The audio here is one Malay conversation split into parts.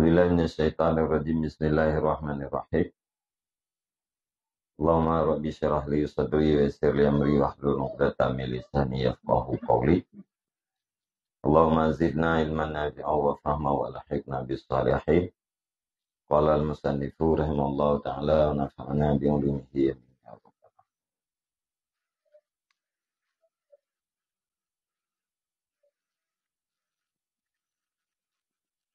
A'udzubillahi minasyaitonirrajim. Bismillahirrahmanirrahim. Allahumma rabbi syrah li sadri wa yassir li amri wahlul 'uqdatam min lisani yafqahu qawli. Allahumma zidna ilman nafi'an wa fahma wa alhiqna bis salihin. Qala al-musannifu rahimallahu ta'ala wa nafa'ana bi ulumihi.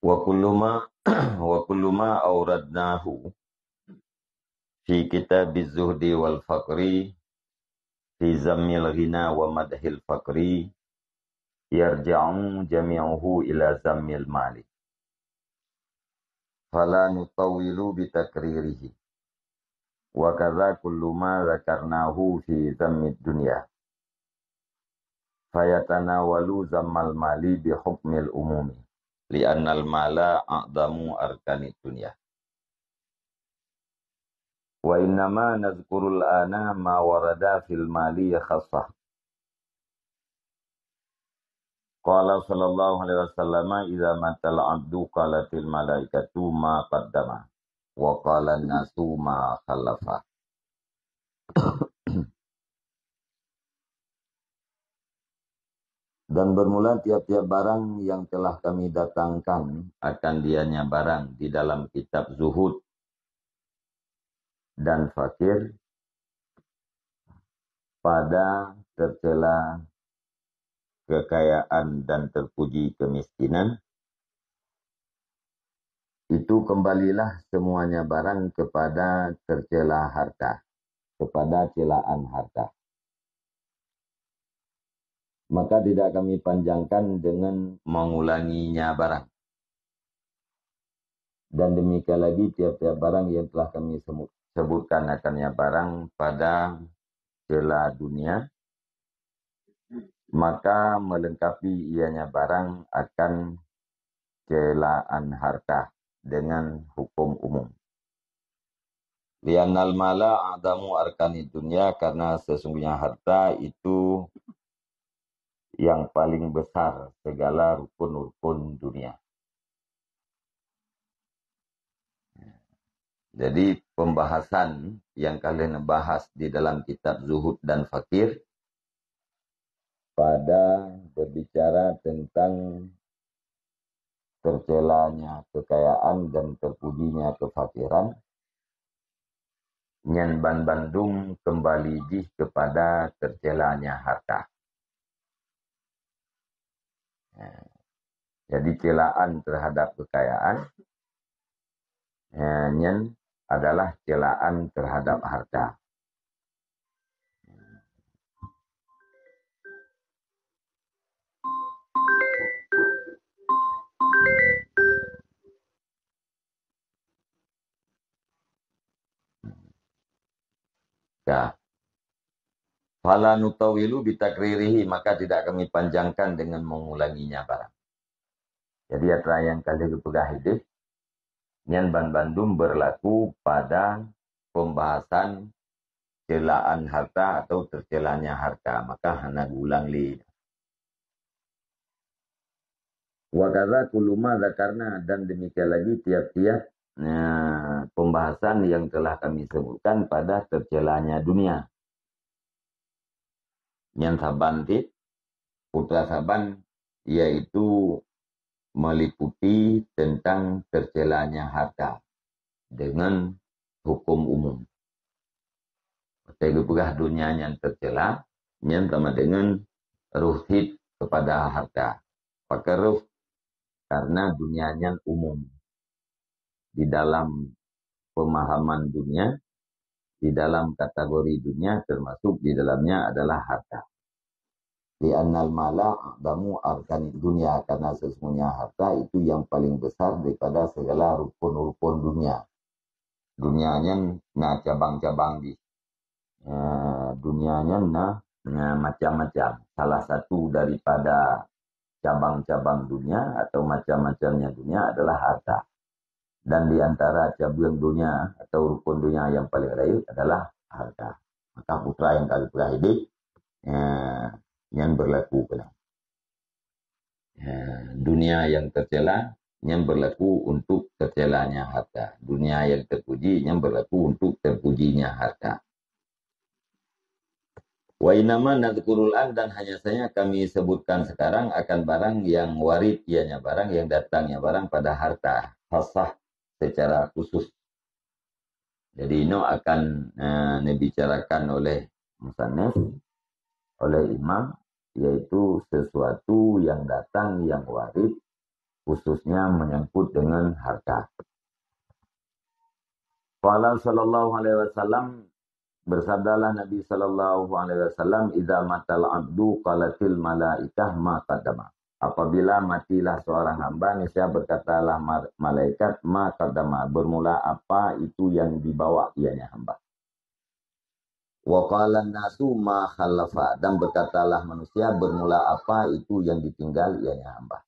Wa kullu ma awradnahu fi kitabiz zuhdi wal faqri fi zammil ghina wa madhil faqri yarja'u jami'uhu ila zammil mali fala nutawwilu bitakririhi wa kadza kullu ma dzakarnahu fi zammid dunya fayatanawalu zammal mali bi hukmil umumi li'annal mala a'damu arkanid dunya. Wa innama nazkurul ana ma warada fil mali khassah. Qala sallallahu alaihi wasallam idza matal abdu qalatil malaikatu ma qaddama wa qala an-nasu ma khalafa. Dan bermula tiap-tiap barang yang telah kami datangkan akan dianya barang di dalam kitab zuhud dan fakir pada tercela kekayaan dan terpuji kemiskinan, itu kembalilah semuanya barang kepada tercela harta, kepada celaan harta. Maka tidak kami panjangkan dengan mengulanginya barang. Dan demikian lagi tiap-tiap barang yang telah kami sebutkan akannya barang pada celah dunia, maka melengkapi ianya barang akan celaan harta dengan hukum umum. Li'annal mala a'damu arkanid dunya, karena sesungguhnya harta itu yang paling besar segala rukun-rukun dunia. Jadi pembahasan yang kalian bahas di dalam kitab Zuhud dan Fakir pada berbicara tentang tercelanya kekayaan dan terpujinya kefakiran, nyan ban bandung kembali kepada tercelanya harta. Jadi celaan terhadap kekayaan nyan adalah celaan terhadap harta. Ya. Fala nutawilu bitakririhi, maka tidak kami panjangkan dengan mengulanginya barang. Jadi ada yang kali hidup nyan ban bandung berlaku pada pembahasan celaan harta atau tercelanya harta, maka hana gulang li. Wa kadza kullu ma dzakarna, dan demikian lagi tiap-tiap pembahasan yang telah kami sebutkan pada tercelanya dunia. Yang saban putra saban yaitu meliputi tentang tercelanya harta dengan hukum umum. Tegupugah dunia yang tercela yang sama dengan ruhid kepada harta. Pakai ruh karena dunianya umum. Di dalam pemahaman dunia, di dalam kategori dunia termasuk di dalamnya adalah harta. Li'annal mala a'damu arkanid dunia, karena sesungguhnya harta itu yang paling besar daripada segala rukun-rukun dunia. Dunianya nah cabang-cabang di dunianya nah macam-macam. Salah satu daripada cabang-cabang dunia atau macam-macamnya dunia adalah harta. Dan di antara cabang dunia atau rukun dunia yang paling raih adalah harta. Maka putra yang kali hidup yang berlaku dunia yang tercela yang berlaku untuk tercelanya harta. Dunia yang terpuji yang berlaku untuk terpujinya harta. Wa inama nadhkurul an, dan hanya saja kami sebutkan sekarang akan barang yang warid ianya, barang yang datangnya barang pada harta khasah secara khusus. Jadi ini akan dibicarakan oleh musannif, oleh imam, yaitu sesuatu yang datang yang warid khususnya menyangkut dengan harta. Qala sallallahu alaihi wasallam, bersabdalah Nabi sallallahu alaihi wasallam, idza matal abdu qalatil malaikah ma qaddama. Apabila matilah seorang hamba, niscaya berkatalah malaikat ma qaddama, bermula apa itu yang dibawa ianya hamba. Wa qala nasu ma khalafa, dan berkatalah manusia bermula apa itu yang ditinggal ianya hamba.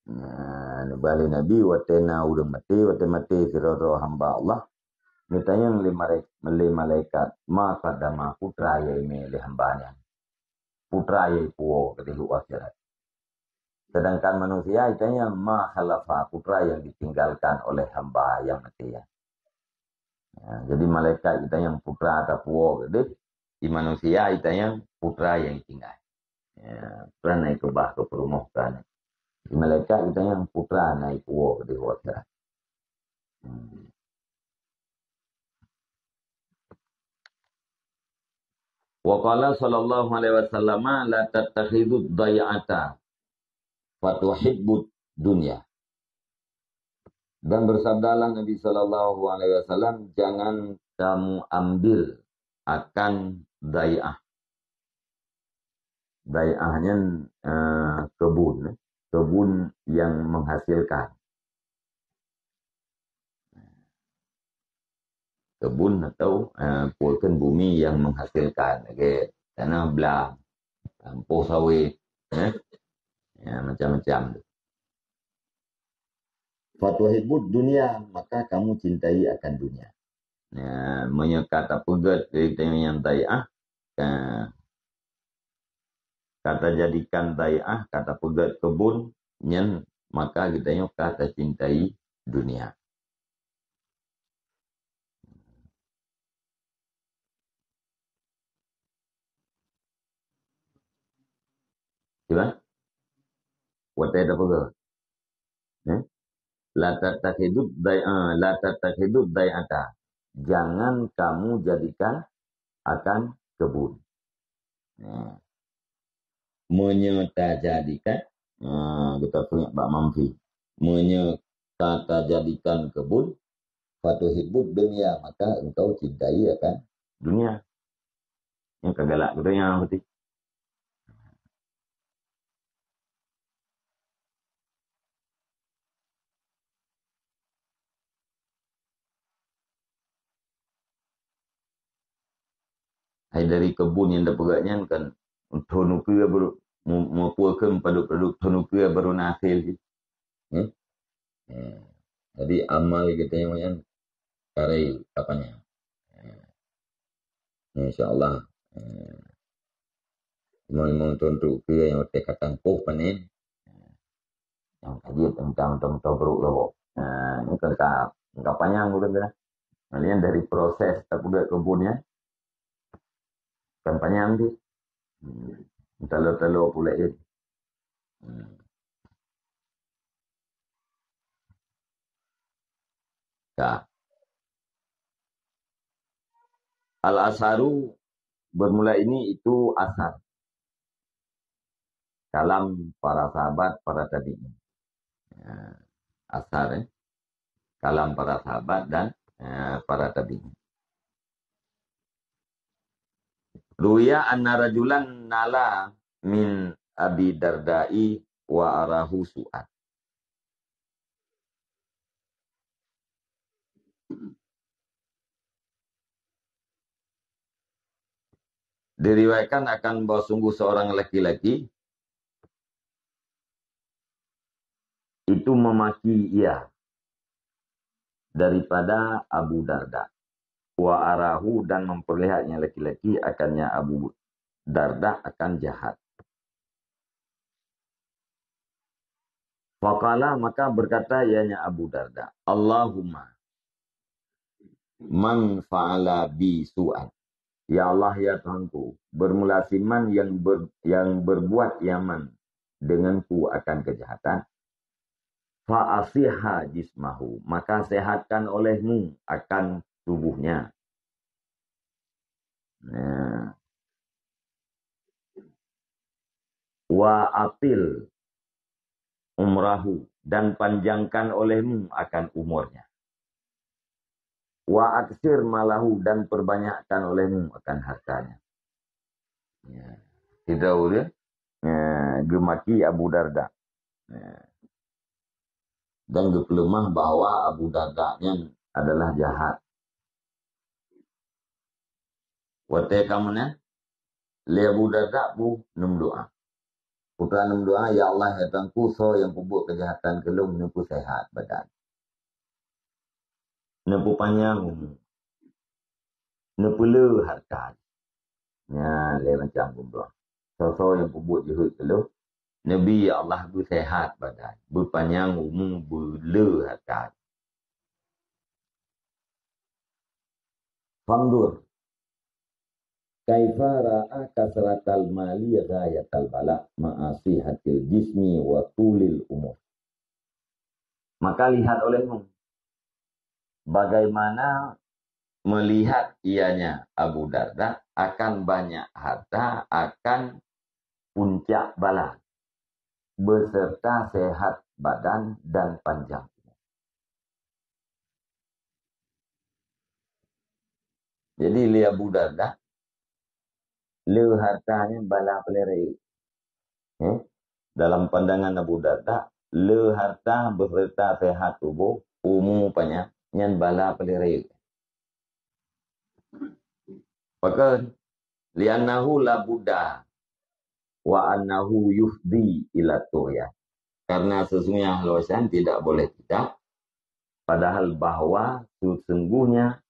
Nah, balik Nabi watena udah mati siroro hamba Allah. Mitanya meli malaikat ma kadama putra ya meli hambanya. Putra ya puo ketika akhirat. Sedangkan manusia itanya ma khalafa, putra yang ditinggalkan oleh hamba yang mati ya. Jadi malaikat kita yang putra atau puo gede, di manusia itanya putra yang tinggal. Ya, putra naik ke bah ke perumah kan. Di malaikat kita yang putra naik puo di akhirat. Wa qala sallallahu alaihi wasallam la tattakhidud day'ata fatuhibbud dunya. Dan bersabdalah Nabi sallallahu alaihi wasallam, jangan kamu ambil akan day'ah. Day'ahnya kebun yang menghasilkan. Kebun atau pulkan bumi yang menghasilkan, tanah belah, lampu sawit, macam-macam. Fatuhibbud dunia, maka kamu cintai akan dunia. Menyekata pegat dari yang day'ah, kata jadikan day'ah, kata pegat kebun, maka kita kata cintai dunia. Coba? Watai ada pegat. La tattakhidud day'ata. Jangan kamu jadikan akan kebun. Menyata jadikan, kita punya Pak Mamfi. Menyata jadikan kebun, fatuhibbud dunia, maka engkau cintai akan dunia. Yang kegalak gitu yang putih. Hai dari kebun yang dapatnya kan tonuknya baru mempuakan produk tonuknya baru hasil. Jadi amal kita yang karei apanya. Insyaallah mau tonuknya yang tekatan po panen. Yang kaji tentang beruk loh. Ini kan enggak panjang udah kan. Kalian dari proses tapuda kebunnya kan panjang sih. Telur pula itu. Ya. Al-asaru bermula ini itu asar. Kalam para sahabat, para tabi'in. Asar kalam para sahabat dan para tabi'in. Ruya anna rajulan nala min Abi Dardai wa arahu su'at. Diriwayatkan akan bahwa sungguh seorang laki-laki itu memaki ia daripada Abu Darda. Wa arahu, dan memperlihatnya laki-laki akannya Abu Darda akan jahat. Faqala, maka berkata ianya Abu Darda, Allahumma man fa'ala bi su'an. Ya Allah, ya Tuhanku, bermula siman yang berbuat yaman denganku akan kejahatan. Fa'asiha jismahu, maka sehatkan olehmu akan tubuhnya. Nah. Wa atil umrahu, dan panjangkan olehmu akan umurnya. Wa aksir malahu, dan perbanyakkan olehmu akan hartanya. Ya. Kita boleh gemaki Abu Darda. Ya. Dan gepelemah bahwa Abu Darda-nya adalah jahat. Wate kamana le Abu Darda bu num doa. Putra num doa, ya Allah, ya Tuhanku, so yang pembuat kejahatan kelung nempu sehat badan. Nempu panjang umur. Nempu le harta. Ya, le macam pembuat. So yang pembuat jahat kelung. Nabi ya Allah bu sehat badan. Berpanjang umur, berle harta. Fandur. Kaifa ra'a kasratal mali ghayatal bala ma'asihatil jismi wa tulil umur. Maka lihat olehmu bagaimana melihat ianya Abu Darda akan banyak harta, akan puncak bala, beserta sehat badan dan panjang. Jadi lihat Abu Darda, le hartanya bala pelerei. Dalam pandangan Abu Darda, le harta beserta sehat tubuh, umumnya nyan bala pelerei. Maka li'annahu la buddha wa annahu yufdi ila tuya. Karena sesungguhnya halusan tidak boleh tidak, padahal bahwa sesungguhnya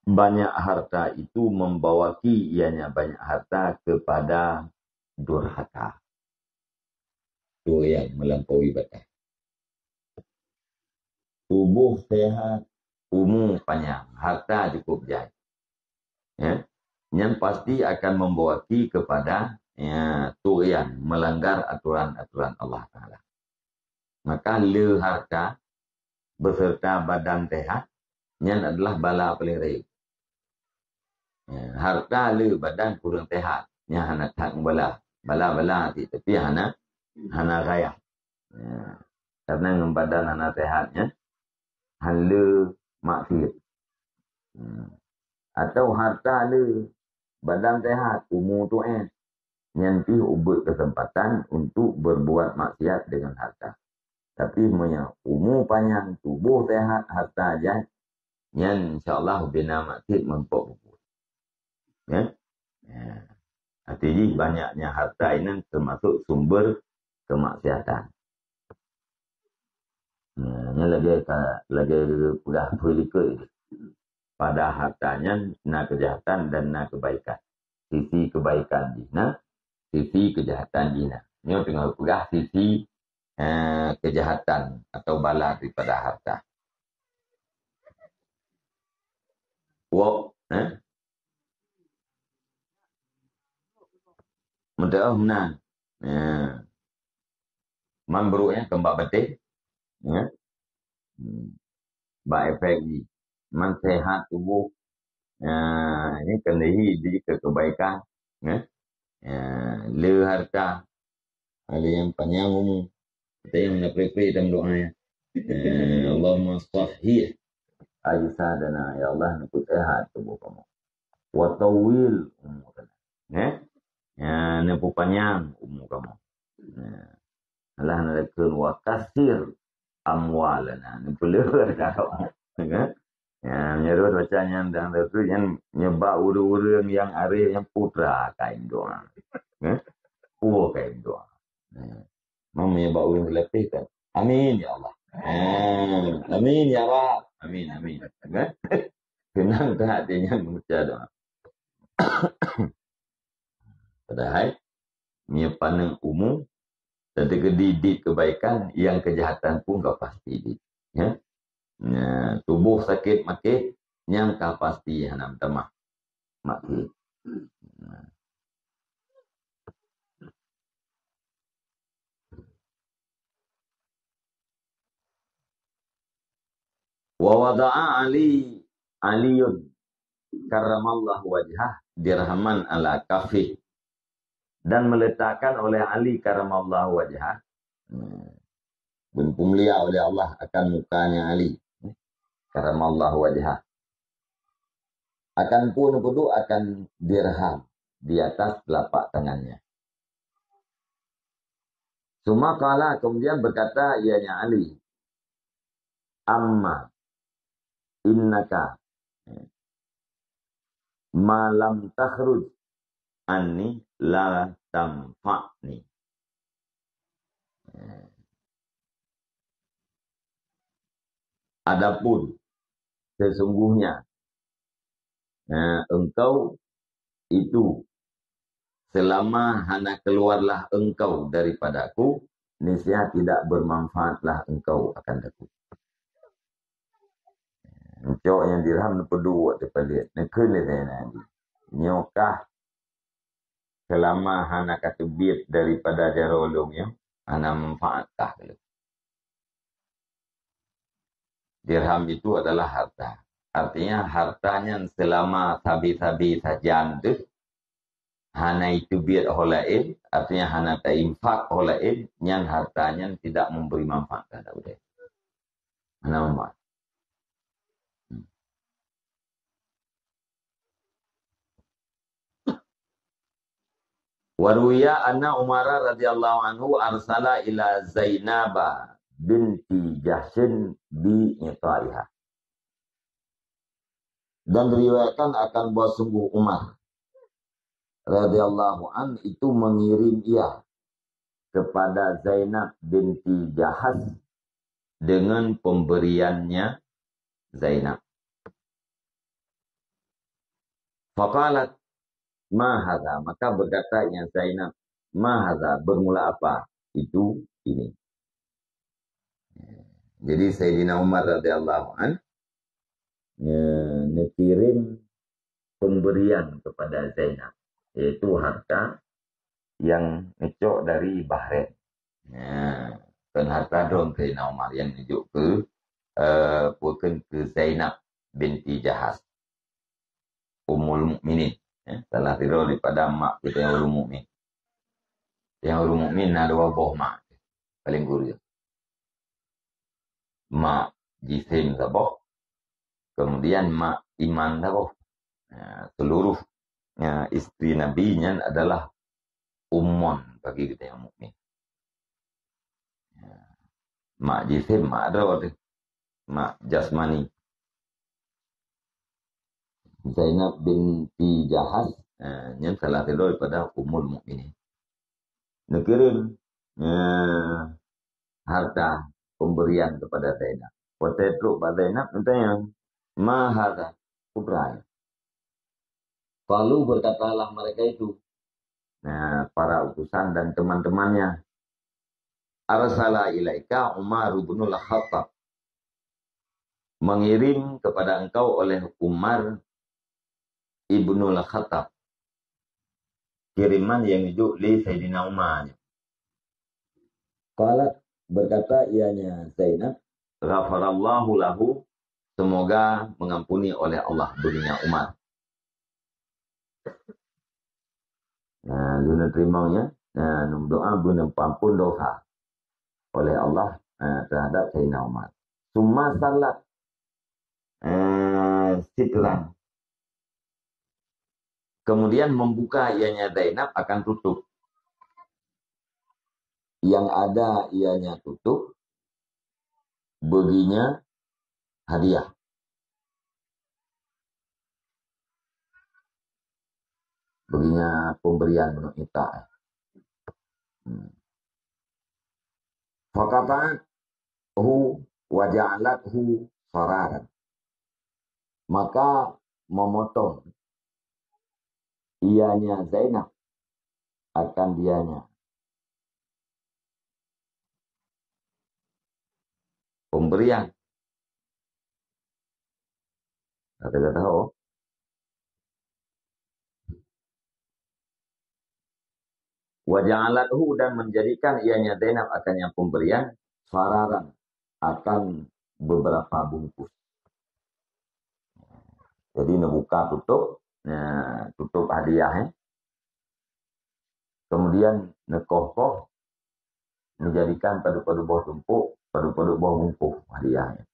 banyak harta itu membawaki ianya banyak harta kepada durhaka. Itu yang melampaui batas. Tubuh sehat, umur panjang, harta cukup jaya. Ya. Yang pasti akan membawaki kepada tuyan, melanggar aturan-aturan Allah Ta'ala. Maka le harta beserta badan sehat, yang adalah bala pelerei. Harta le badan kurang sehat, yang hana tak bala tapi hana gaya. Karena dengan badan hana sehatnya, hana maksud. Atau harta le badan sehat, umur tu nanti ubut kesempatan untuk berbuat maksiat dengan harta. Tapi umur panjang, tubuh sehat, harta aja, yang insyaAllah bina maksud mempok ubut. Ya? Artinya banyaknya harta ini termasuk sumber kemaksiatan. Ini lagi udah berikut. Pada hartanya na kejahatan dan na kebaikan. Sisi kebaikan jina, sisi kejahatan jina. Ini tengah pegah sisi kejahatan atau bala daripada harta. Mudah benar. Man beruknya kembak batik. Ba efek ni. Man sehat tubuh. Ini kendahi di kebaikan. Le harta. Ada yang panjang umur. Kita yang nak pray dalam doa ya. Allahumma sahih ajsadana, ya Allah, nak sehat tubuh kamu. Wa tawil umurana. Nak panjang umur kamu. Allah nak wa kasir amwalana. Nak perlu ada. Menyerut bacanya dan itu yang nyebab urut-urut yang are yang putra kain doa. Kain doa. Mau menyebab urut lebih kan. Amin ya Allah. Amin ya Rabb. Amin. Kenang tak hatinya membaca doa. Padahal punya pandang umum Ketika didik kebaikan, yang kejahatan pun gak pasti. Ya? Nah, tubuh sakit makit, yang kah pasti hanam temah makit. Wa wada'a Aliyun karramallahu wajhah dirhaman ala kafih, dan meletakkan oleh Ali karramallahu wajhah, mulia oleh Allah akan mukanya Ali karramallahu wajhah, akan pun kudu akan dirham di atas telapak tangannya. Sumakala kemudian berkata ianya Ali, amma innaka malam takhruj anni la tamfa'ni. Adapun sesungguhnya engkau itu selama hana keluarlah engkau daripadaku, niscaya tidak bermanfaatlah engkau akan aku. Cok yang dirham perlu daripada nekun nanti. Nyokah selama hana katubit daripada jarolong ya, hana manfaatkah. Dirham itu adalah harta. Artinya hartanya selama tabi-tabi saja itu hana itu biar holain, artinya hana ta'infak holain, yang hartanya tidak memberi manfaat kepada udah. Hana manfaat. Waruya anna Umar radhiyallahu anhu arsala ila Zainaba binti Jahshin bi itaiha. Dan diriwayatkan akan bahwa sungguh Umar radhiyallahu an itu mengirim ia kepada Zainab binti Jahas dengan pemberiannya Zainab. Faqalat ma hadza, maka berkatanya Zainab, ma hadza, bermula apa? Itu ini. Jadi Sayyidina Umar radhiyallahu an ngirim pemberian kepada Zainab, yaitu harta yang ngecok dari Bahrain. Dan harta dong Sayyidina Umar yang ngejuk ke bukan ke Zainab binti Jahas, Ummul Mukminin. Salah tiru daripada mak kita yang ulul mukmin. Yang ulul mukmin ada wabah mak paling guru. Mak jisim sabah, kemudian mak iman sabah. Seluruh istri nabinya adalah ummun bagi kita yang mukmin. Mak jisim, mak ada mak jasmani. Zainab binti Jahas yang salah tidur daripada Ummul Mukminin. Nekirim harta pemberian kepada Zainab. Potetruk pada Zainab katanya, ma hadza kubra. Lalu berkatalah mereka itu, para utusan dan teman-temannya, arsala ilaika Umar bin al-Khattab, mengirim kepada engkau oleh Umar Ibnul Khattab kiriman yang hidup li Sayyidina Umar. Qalat, berkata ianya Zainab, ghafarallahu lahu, semoga mengampuni oleh Allah dirinya Umar. Guna terimanya, doa guna ampun dosa oleh Allah terhadap Sayyidina Umar. Summa salat sitran, kemudian membuka ianya Zainab akan tutup. Yang ada ianya tutup, baginya hadiah. Baginya pemberian menurut kita. Fakata'hu wa ja'alathu sararan. Maka memotong ianya Zainab akan dianya pemberian. Kata-kata tahu. Waja'alathu dan menjadikan ianya Zainab akan yang pemberian fararan akan beberapa bungkus. Jadi buka tutup, tutup hadiahnya. Kemudian nekoh-koh menjadikan pada buah tumpuk, pada buah bungkus hadiahnya.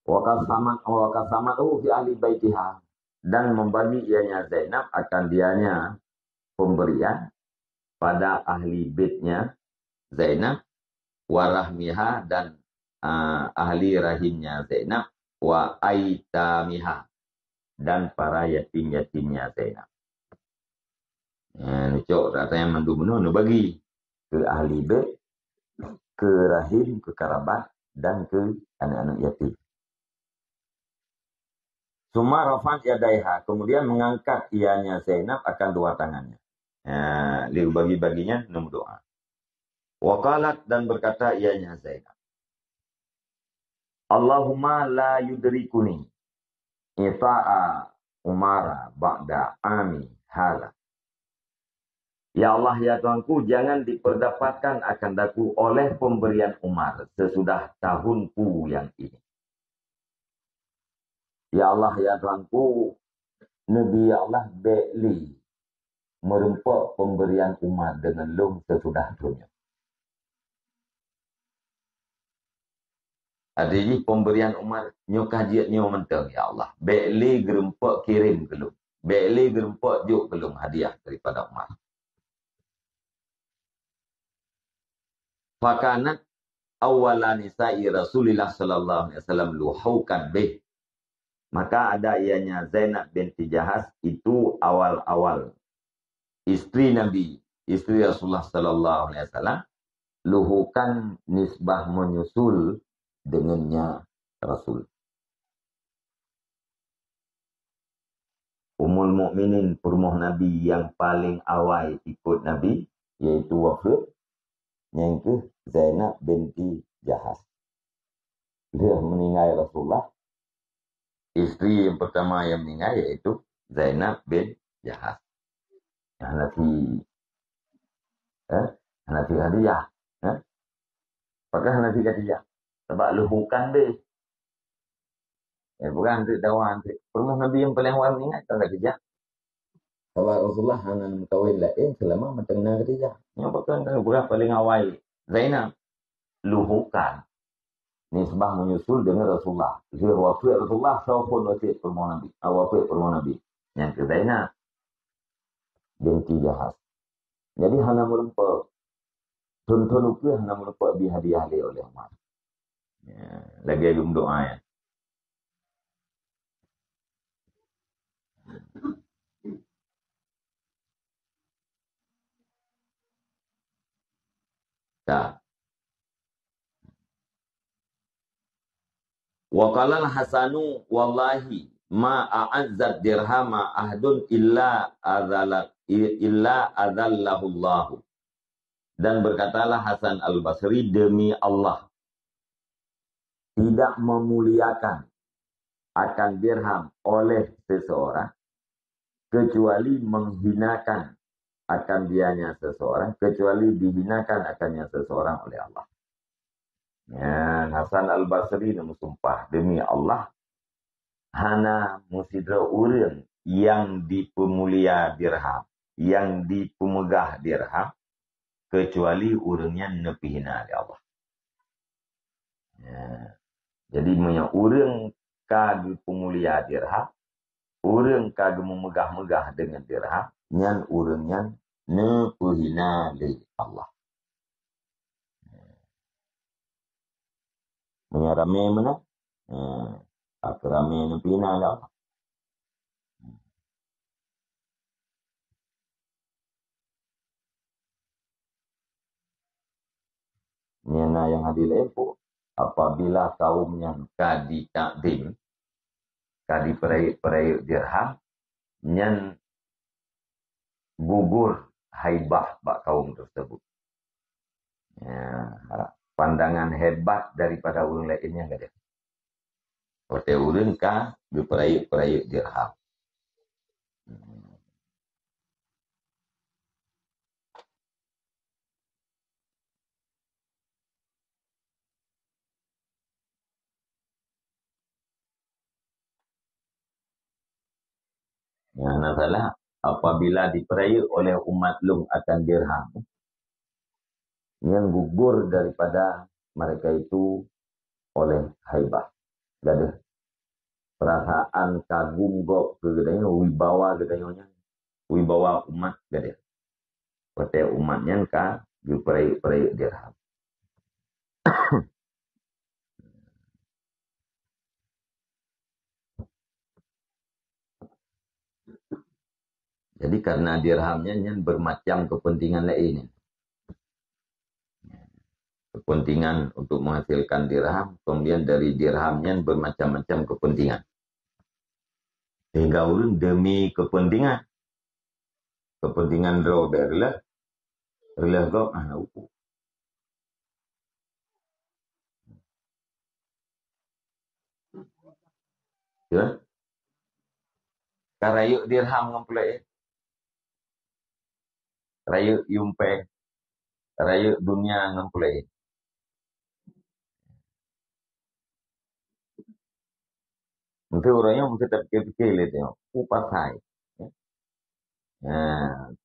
Wakasamatu fi ahli baitiha dan membagi ianya Zainab akan dianya pemberian pada ahli baitnya Zainab, warahmiha dan ahli rahimnya Zainab, wa aitamiha dan para yatim-yatimnya Zainab. Cok katanya mandu-mandu bagi ke ahli bait, ke rahim, ke kerabat dan ke anak-anak yatim. Suma rafat yadaiha, kemudian mengangkat ianya Zainab akan dua tangannya. Dia bagi-baginya nombor doa. Waqalat dan berkata ianya Zainab, Allahumma la yudrikuni ita'a umara ba'da ami hala. Ya Allah, ya Tuhanku, jangan diperdapatkan akan daku oleh pemberian Umar sesudah tahunku yang ini. Ya Allah, ya Tuhanku, Nabi ya Allah beli merempak pemberian Umar dengan lum sesudah dunia. Adanya pemberian Umar nyukah jiat nyu mentang ya Allah. Beli gerempak kirim gelum. Beli gerempak juk gelum hadiah daripada Umar. Fakanat awalan nisa'i Rasulullah sallallahu alaihi wasallam luhukan bih. Maka ada ianya Zainab binti Jahas itu awal-awal istri Nabi, istri Rasulullah sallallahu alaihi wasallam luhukan nisbah menyusul dengannya Rasul. Ummul Mukminin perumuh Nabi yang paling awal ikut Nabi yaitu wafat yang ke Zainab binti Jahas. Dia meninggal Rasulullah. Istri yang pertama yang meninggal yaitu Zainab bin Jahas. Hanafi Khadijah. Apakah Hanafi Khadijah? Sebab luhukan dia. Bukan untuk dakwah. Perumuh Nabi yang paling awal meninggal tak Khadijah. Sebab Rasulullah hanya mengkawin lain selama mentengah Khadijah. Yang bukan paling awal Zainab. Luhukan. Nisbah menyusul dengan Rasulullah. Jadi wafat Rasulullah saupun wafat perumuh Nabi. Wafat perumuh Nabi. Yang ke Zainab binti Jahas. Jadi hana merempak. Tuntun ukur hana merempak bihadiah oleh Umar. Lagi belum doa ya. Tak. Wa qala al-Hasanu wallahi ma a'azzat dirhama ahdun illa adallahu Allah. Dan berkatalah Hasan al-Basri, demi Allah tidak memuliakan akan dirham oleh seseorang kecuali menghinakan akan dianya seseorang, kecuali dihinakan akannya seseorang oleh Allah. Ya, Hasan al-Basri nama sumpah demi Allah hana musidra urang yang dipemulia dirham, yang dipemegah dirham kecuali urangnya nepi hina oleh Allah. Ya. Jadi punya urang ka dipemulia dirham, urang ka memegah-megah dengan dirham, nyan urangnya nepi hina oleh Allah. Menyarame mana? Aku rame nepina lah. Niana yang hadir lepo. Apabila kaumnya kadi takdim, kadi peraik dirham, nyan gugur haibah bak kaum tersebut. Ya, pandangan hebat daripada orang lainnya enggak ada. Hotel urun kah berperayuk-perayuk dirham. Yang salah apabila diperayuk oleh umat lum akan dirham, yang gugur daripada mereka itu oleh haibah. Gaduh perasaan kagum gok kedanya wibawa kedanya wibawa umat gaduh. Pada umatnya ka diperayuk dirham. Jadi karena dirhamnya yang bermacam kepentingan lain. Kepentingan untuk menghasilkan dirham, kemudian dari dirhamnya bermacam-macam kepentingan. Sehingga ulun demi kepentingan draw berlah gok uku. Ya. Karayuk dirham ngemplek. Karayuk yumpe. Karayuk dunia ngemplek. Mungkin orangnya mesti terpikir-pikir lihat pasai.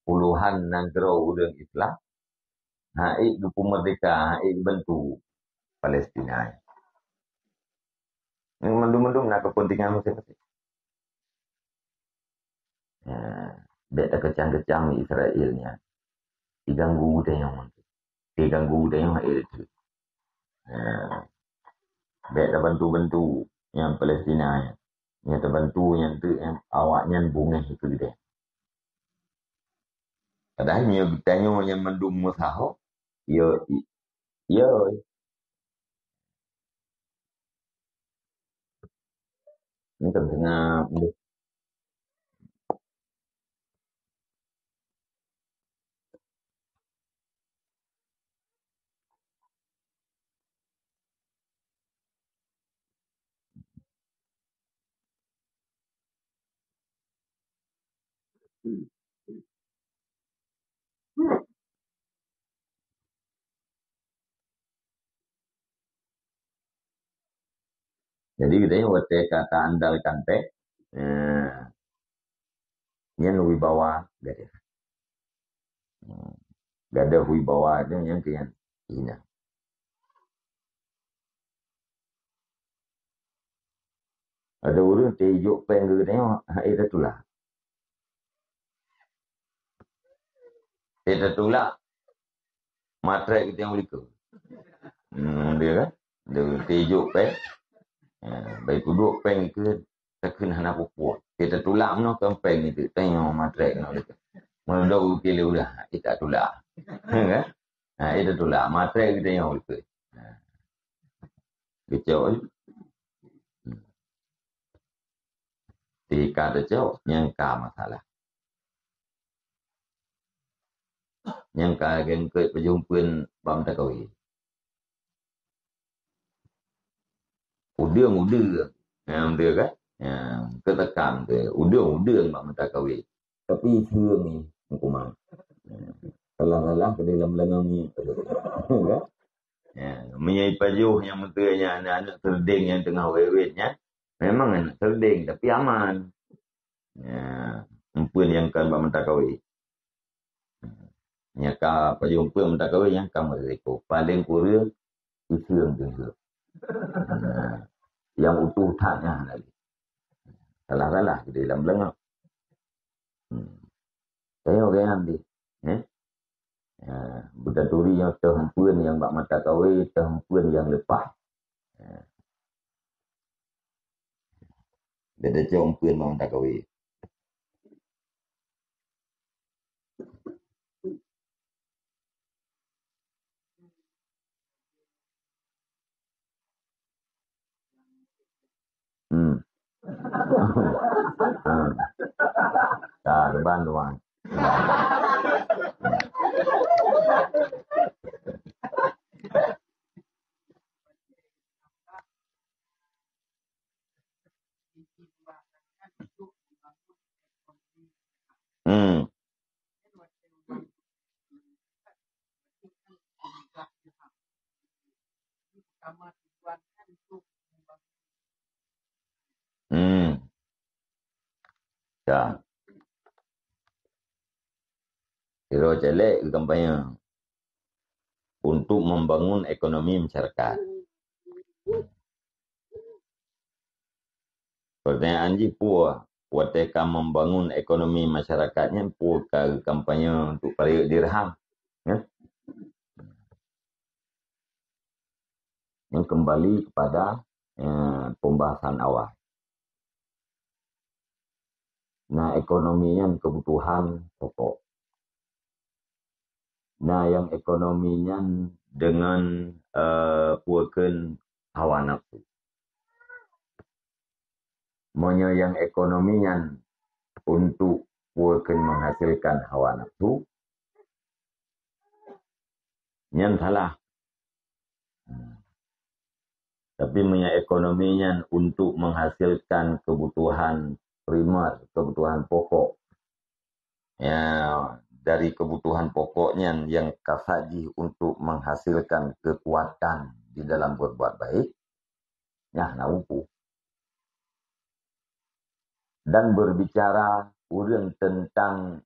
Puluhan negara udang Islam. Haik dupu merdeka, haik bentuk Palestina. Ini mendung-mendung nak kepentingan masing-masing. Beta kecang-kecang Israelnya. Diganggu udah yang mungkin. Diganggu udah yang haik itu. Beta bantu-bantu yang Palestina. Yang terbantu yang tu yang awaknya bunga itu dia. Padahal tanya yang mendung musaho, yo. Ini kan tengah. Jadi kita waktu kata andalkan teh, yang wibawa gadah. Gadah wibawa itu yang kian ina. Ada orang tejuk pen ke tengok, itu tulah. Itu tulah, matre kita yang beliku. Dia kan, dia tejuk pen, baik duduk pen itu, takkan hana pupuak. Kita tulah mana kan pen itu, tengok matre kan beliku. Menurut pilih udah, kita tulah. Kan? Itu tulah, matre kita yang beliku. Kecil. Tika kecil, yang masalah. Yang akan ke perjumpaan bang takawi. Udang yang dia kan, yang ketekan ke udang bang takawi. Tapi siang ni hukuman. Salah ke dalam lengan ni, kan? Menyai pajuh yang menteranya anak-anak serding yang tengah wewetnya, memang anak serding tapi aman. Empun yang kan bang takawi. Nyaka pajumpa mentakawai yang kamu risiko paling kurang usiang tinggi yang utuh taknya lagi salah di dalam lengah saya orang nanti budak turi yang terhempuan yang bak mata kawai terhempuan yang lepas dia ada terhempuan bak mata kawai depan tuan Hmm. Hmm. Ya. Kira celek kampanye untuk membangun ekonomi masyarakat. Pertanyaan ji puas. Wateka membangun ekonomi masyarakatnya puas kampanye untuk pariuk dirham. Ya? Yang kembali kepada pembahasan awal. Nah, ekonominya kebutuhan pokok. Nah, yang ekonominya dengan puakan hawa nafsu. Monya yang ekonominya untuk puakan menghasilkan hawa nafsu, yang salah. Tapi punya ekonominya untuk menghasilkan kebutuhan primer, kebutuhan pokok. Ya, dari kebutuhan pokoknya yang kasaji untuk menghasilkan kekuatan di dalam berbuat baik, ya naupu. Dan berbicara urang tentang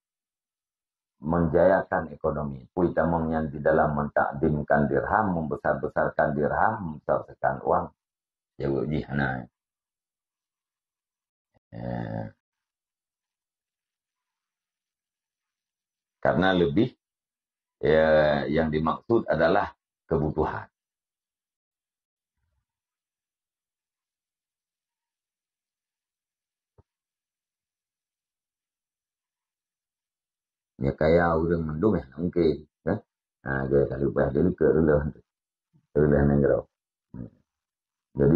menjayakan ekonomi. Puita yang di dalam mentakdimkan dirham, membesar-besarkan dirham, membesar-besarkan uang. Jauh jihana. Karena lebih yang dimaksud adalah kebutuhan. Ya kayak urang mendung ya mungkin. Kan? Nah, dia kalau lupa dia ke rela negara. Jadi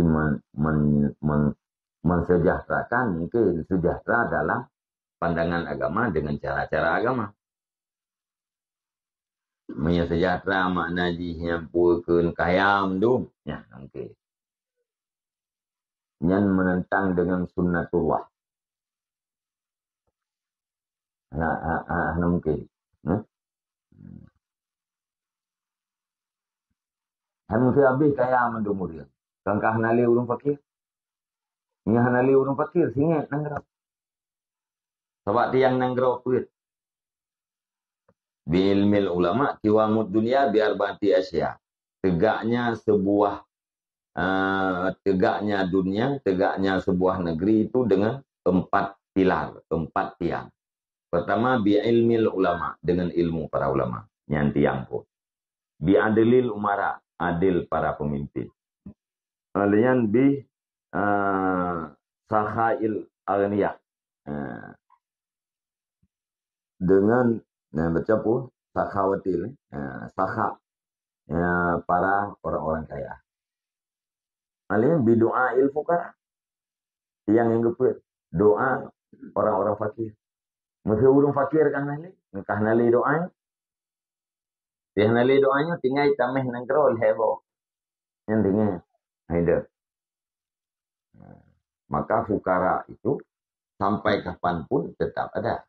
mensejahterakan mungkin sejahtera dalam pandangan agama dengan cara-cara agama. Menyejahtera makna dihimpulkan kayam tu. Ya, mungkin. Yang menentang dengan sunnatullah. Mungkin. Mungkin habis kayam tu murid. Kangkah nali urung fakir. Nya nali urung fakir singet nanggrau. Sebab tiang nanggrau kuit. Biilmil ulama kiwamud dunia biar banti Asia. Tegaknya sebuah tegaknya dunia, tegaknya sebuah negeri itu dengan 4 pilar, 4 tiang. Pertama, bi'ilmil ulama, dengan ilmu para ulama. Yang tiang pun. Bi'adilil umara, adil para pemimpin. Kemudian sakhail aghniyah. Dengan, baca pun, sakhawatil, sakha, para orang-orang kaya. Kemudian bidu'ail fukara. Yang geput, doa orang-orang fakir. Mesti urung fakir kan nali, ngkah nali doanya. Dia nali doanya tinggal tameh nang kerol hebo. Yang dengar, ada. Maka fukara itu sampai kapanpun tetap ada.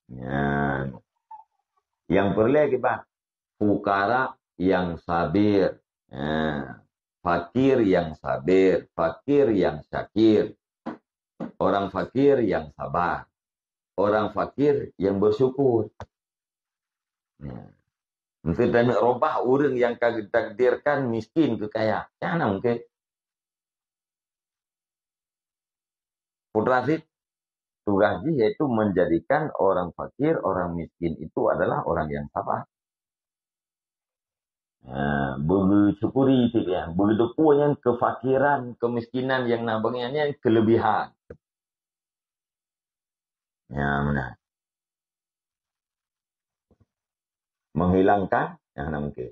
Ya. Yang perlu kita fukara yang sabir, fakir yang sabir, fakir yang syakir, orang fakir yang sabar, orang fakir yang bersyukur. Mungkin tanya robah orang yang takdirkan miskin ke kaya. Mana mungkin? Putra tugas dia yaitu menjadikan orang fakir, orang miskin itu adalah orang yang sabar. Bersyukuri itu ya. Begitu punya kefakiran, kemiskinan yang nabangnya kelebihan. Ya, benar. Menghilangkan yang mungkin.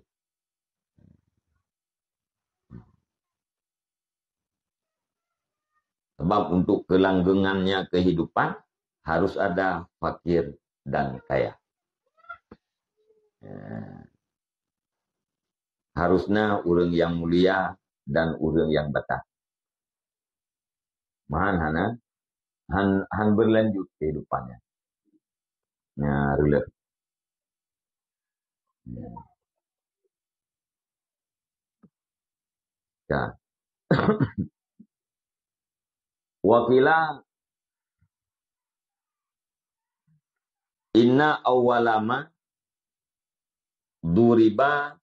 Sebab untuk kelanggengannya kehidupan harus ada fakir dan kaya. Harusnya orang yang mulia dan orang yang batas. Man hana han berlanjut kehidupannya. Ya, ruler. Ya. Wakila inna awwalama duriba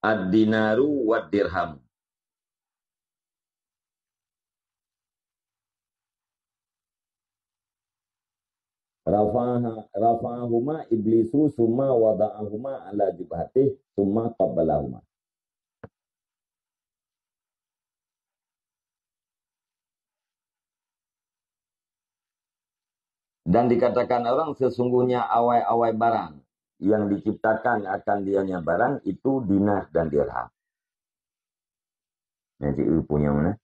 ad-dinaru wad-dirham. Rafa'ahuma iblisu summa wada'ahuma ala jibhatih summa qabbalahuma. Dan dikatakan orang sesungguhnya awai-awai barang yang diciptakan akan dianya barang itu dinar dan dirham. Nanti punya mana?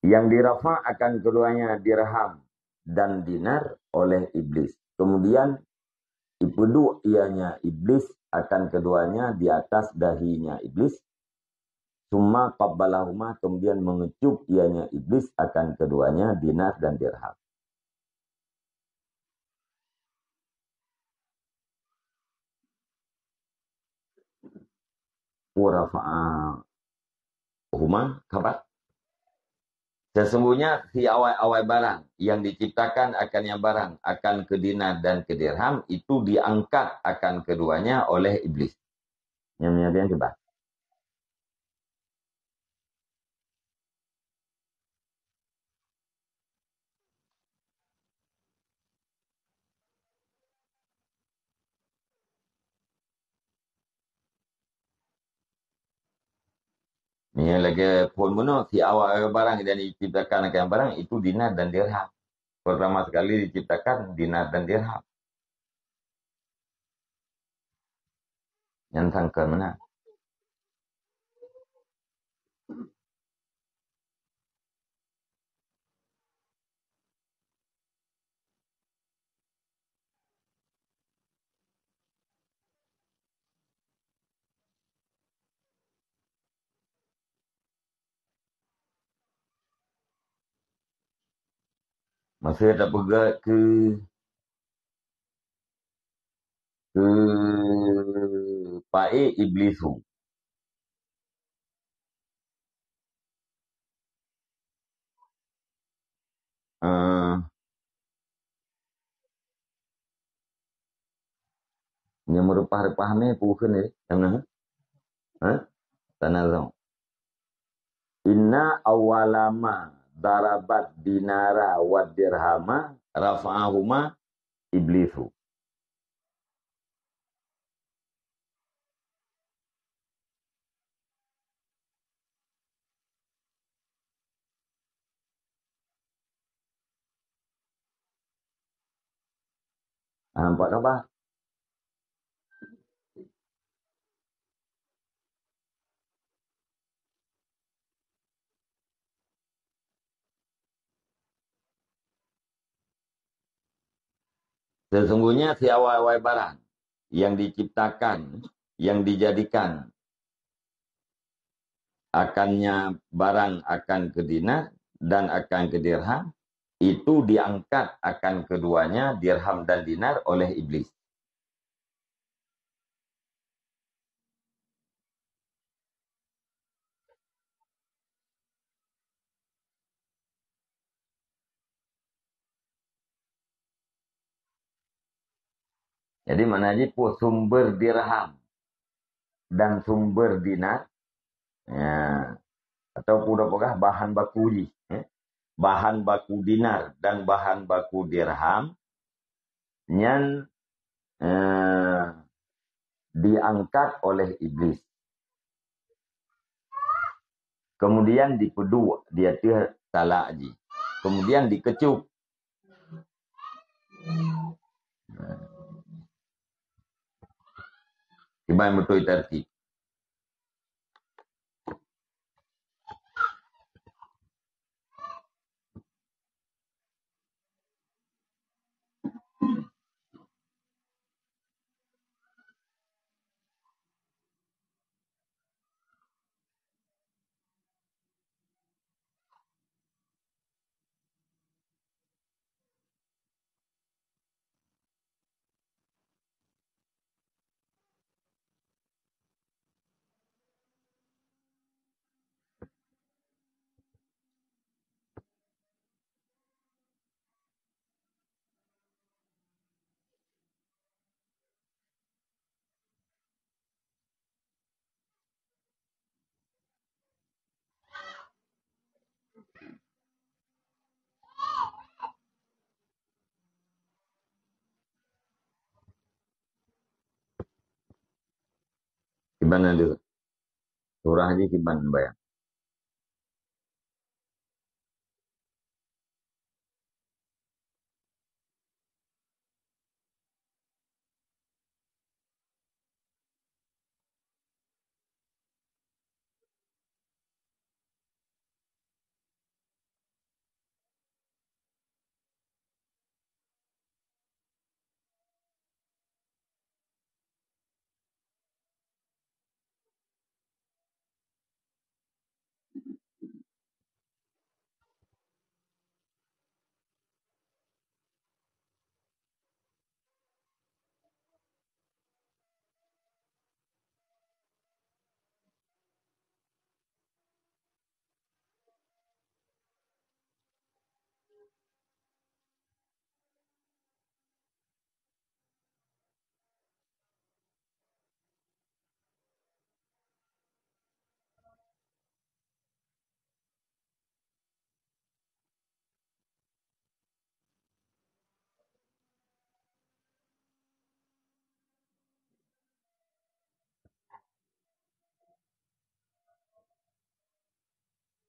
Yang dirafa akan keduanya dirham dan dinar oleh iblis. Kemudian ipedu ianya iblis akan keduanya di atas dahinya iblis. Summa qabbalahuma kemudian mengecup ianya iblis akan keduanya dinar dan dirham. Warafa'ahuma kabar. Sesungguhnya si awai-awai barang yang diciptakan akan yang barang akan ke dinar dan ke dirham itu diangkat akan keduanya oleh iblis. Yang menyatakan coba. Ini lagi pun mana si awal barang yang diciptakan akan barang itu dinar dan dirham. Pertama sekali diciptakan dinar dan dirham. Yang sangka mana? Masa tak pergi ke Pae Iblisu. Yang merupah-repah ni bukan ni. Yang mana? Tanah zong. Inna awalama darabat dinara wa dirhama rafa'ahuma iblisu. Nampak apa? Sesungguhnya si awal-awal barang yang diciptakan, yang dijadikan akannya barang akan ke dinar dan akan ke dirham, itu diangkat akan keduanya dirham dan dinar oleh iblis. Jadi mana aja sumber dirham dan sumber dinar, ya, atau pura-pura bahan baku bahan baku dinar dan bahan baku dirham yang diangkat oleh iblis. Kemudian dipedu dia tu talak ji. Kemudian dikecup. Iban betul tertib. Gimana dulu? Surahnya gimana bayang?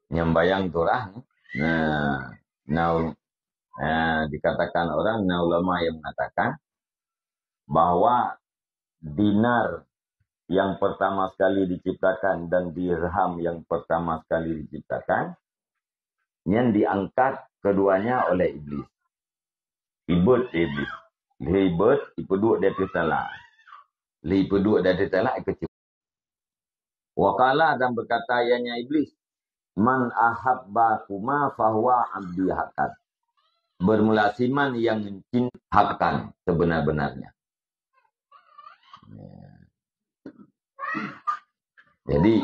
Yang bayang surah. Nah, nah, dikatakan orang, nah ulama yang mengatakan bahwa dinar yang pertama sekali diciptakan dan dirham yang pertama sekali diciptakan, yang diangkat keduanya oleh iblis. Ibut iblis. Ibut, ipeduk dia salah. Ipeduk dia salah, kecil. Wakala dan berkata ianya iblis, man ahabba kuma fahuwa abdi haqqan. Bermula siman yang mencintakan sebenar-benarnya. Jadi,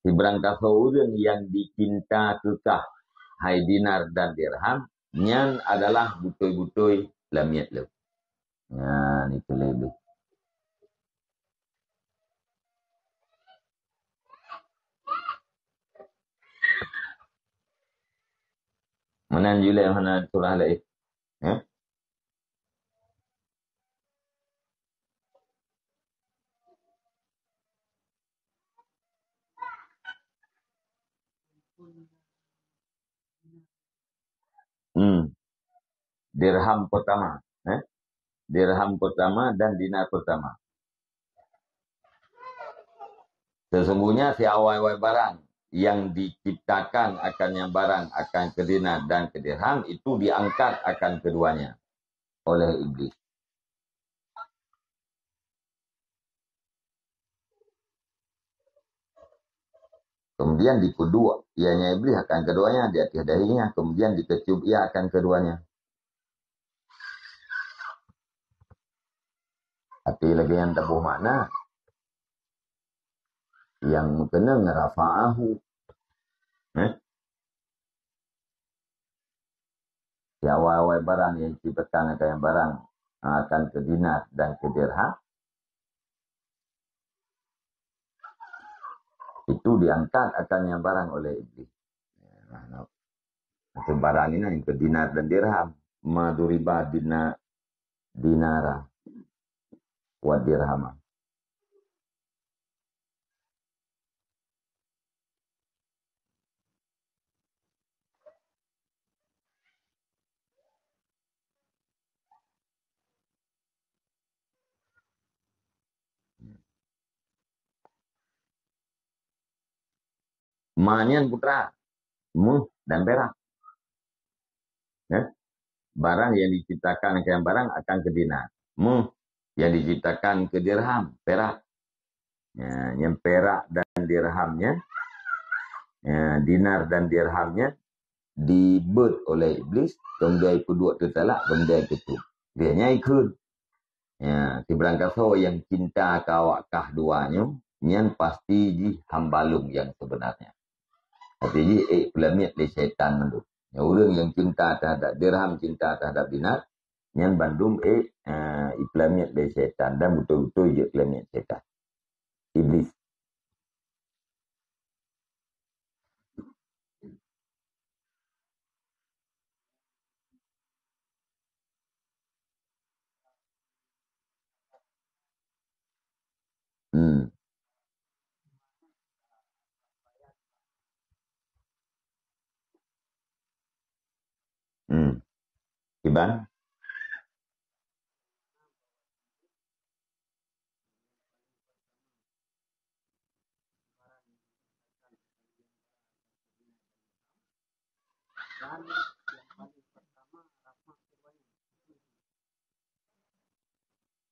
si berangkat orang yang dicinta kekah hai dinar dan dirham, nyan adalah butoi-butoi lamiat lu. Nah, ni kelebih. Mana julai mana surah lain? Ya? Dirham pertama. Dirham pertama dan dinar pertama. Sesungguhnya si awal-awal barang yang diciptakan akannya barang akan ke dinar dan ke dirham itu diangkat akan keduanya oleh iblis. Kemudian dikudua, ianya iblis akan keduanya, di atas dahinya, kemudian dikecup ia akan keduanya. Tapi lagi yang tabuh makna, yang kena ngerafa'ahu. Si awal-awal barang yang diciptakan akan barang akan ke dinar dan ke dirham, itu diangkat akan yang barang oleh iblis. Itu barang ini yang ke dinar dan dirham. Maduriba dinara wa dirhama. Manyan putra, mu dan perak. Barang yang diciptakan akan barang akan ke dinar. Mu yang diciptakan ke dirham, perak. Yang perak dan dirhamnya, dinar dan dirhamnya dibut oleh iblis, kemudian kedua tertalak, kemudian itu. Dianya ikut. Si berangkat so yang cinta kawakah duanya, yang pasti di hambalung yang sebenarnya. Tapi di pelamit di setan mendu. Orang yang cinta terhadap dirham, cinta terhadap dinar, yang bandung pelamit di setan dan betul-betul je pelamit setan. Iblis. Iban.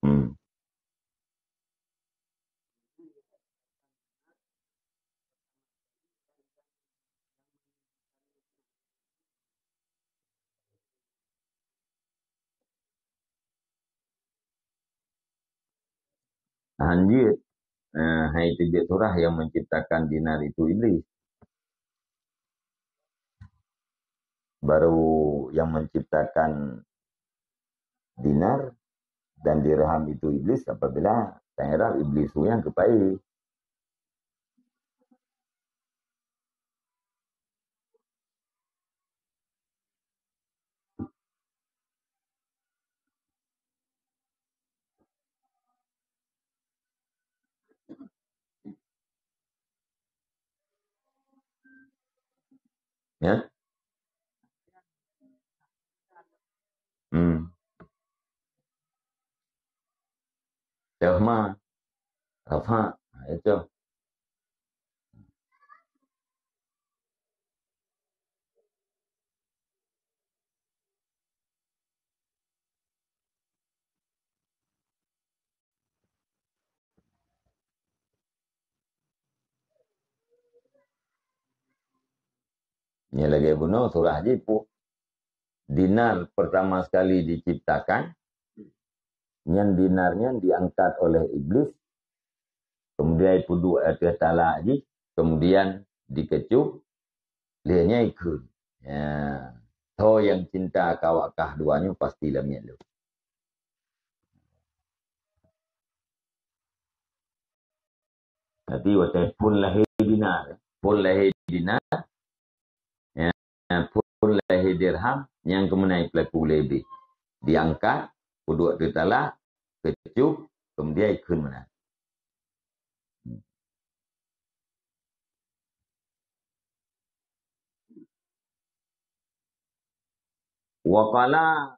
Hmm. Anjir. Hai tiga surah yang menciptakan dinar itu iblis. Baru yang menciptakan dinar dan dirham itu iblis apabila daerah iblis itu yang kepai. Ya. Hmm. Rahma, Rafa, itu. Ini lagi bunuh surah jipu. Dinar pertama sekali diciptakan, yang dinarnya diangkat oleh iblis, kemudian itu dua ta'ala lagi, kemudian dikecup, lihatnya ikut. Ya. So yang cinta kawakah duanya pasti lamnya lu. Nanti waktu pun lahir dinar, pun lahir dinar, ya, pun lahir dirham, yang kemudian pelaku lebih. Diangkat, kedua ta'ala, kecup, kemudian ikut mana. Waqala